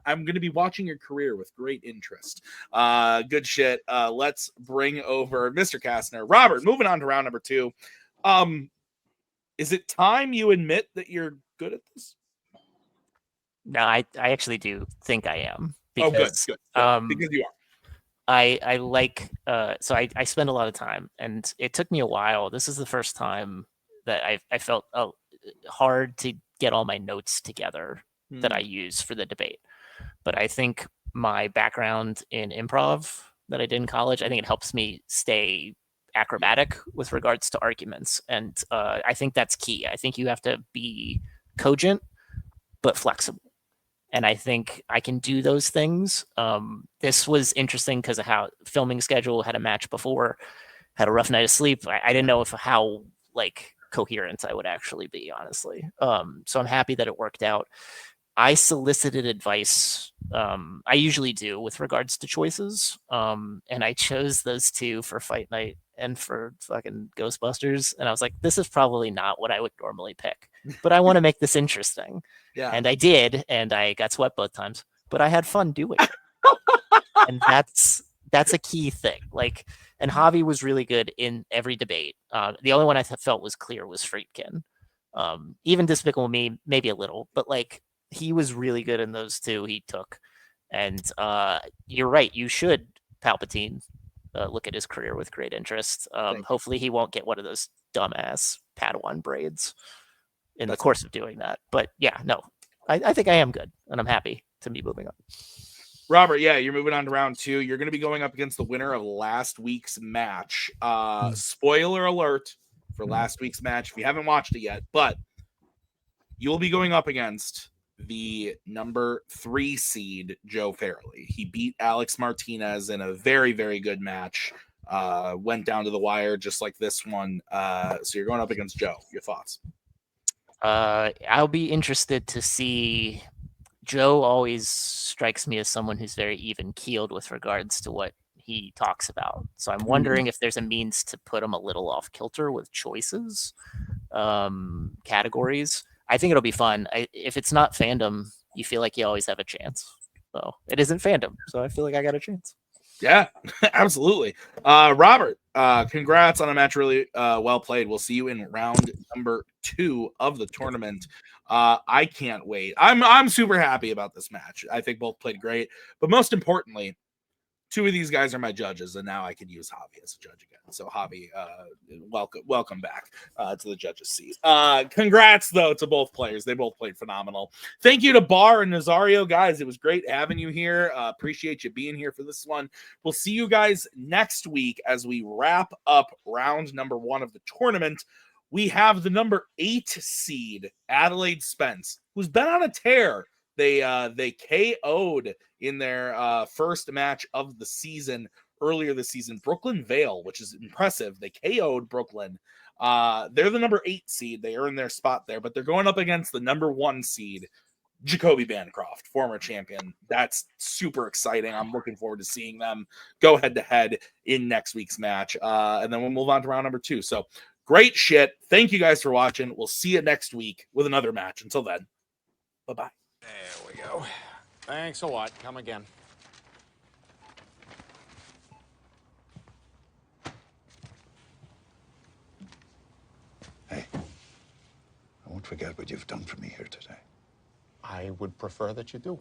going to be watching your career with great interest. Good shit. Let's bring over Mr. Castner. Robert, moving on to round number 2. Is it time you admit that you're good at this? No, I actually do think I am. Because, good. Because you are. I like so I spend a lot of time, and it took me a while. This is the first time that I felt hard to get all my notes together that I use for the debate. But I think my background in improv that I did in college, I think it helps me stay acrobatic with regards to arguments, and I think that's key. I think you have to be cogent but flexible. And I think I can do those things. This was interesting because of how filming schedule, had a match before, had a rough night of sleep. I didn't know how like coherent I would actually be, honestly. So I'm happy that it worked out. I solicited advice. I usually do with regards to choices. And I chose those 2 for Fight Night and for fucking Ghostbusters. And I was like, this is probably not what I would normally pick, but I want to make this interesting. Yeah. And I did, and I got swept both times, but I had fun doing it. And that's a key thing. Like, and Javi was really good in every debate. The only one I felt was clear was Friedkin. Even Despicable Me, maybe a little, but like he was really good in those 2 he took. And you're right, you should, Palpatine, look at his career with great interest. Hopefully he won't get one of those dumbass Padawan braids in the course of doing that. But yeah, no, I think I am good, and I'm happy to be moving on. Robert, yeah, you're moving on to round 2. You're going to be going up against the winner of last week's match. Spoiler alert for last week's match if you haven't watched it yet, but you'll be going up against the number 3 seed, Joe Farrelly. He beat Alex Martinez in a very, very good match. Went down to the wire just like this one. So you're going up against Joe. Your thoughts? I'll be interested to see. Joe always strikes me as someone who's very even-keeled with regards to what he talks about. So I'm wondering if there's a means to put him a little off kilter with choices, categories. I think it'll be fun. If it's not fandom, you feel like you always have a chance. So it isn't fandom, so I feel like I got a chance. Yeah, absolutely. Robert, congrats on a match really well played. We'll see you in round number 2 of the tournament. I can't wait. I'm super happy about this match. I think both played great, but most importantly, 2 of these guys are my judges, and now I can use Javi as a judge again. So Javi, welcome back to the judges' seat. Congrats though to both players. They both played phenomenal. Thank you to Bar and Nazario, guys. It was great having you here. Appreciate you being here for this one. We'll see you guys next week as we wrap up round number 1 of the tournament. We have the number 8 seed, Adelaide Spence, who's been on a tear. They KO'd in their first match of the season earlier this season, Brooklyn Vale, which is impressive. They KO'd Brooklyn. They're the number 8 seed. They earned their spot there, but they're going up against the number 1 seed, Jacoby Bancroft, former champion. That's super exciting. I'm looking forward to seeing them go head-to-head in next week's match. And then we'll move on to round number 2. So great shit. Thank you guys for watching. We'll see you next week with another match. Until then, bye-bye. There we go. Thanks a lot. Come again. Hey, I won't forget what you've done for me here today. I would prefer that you do.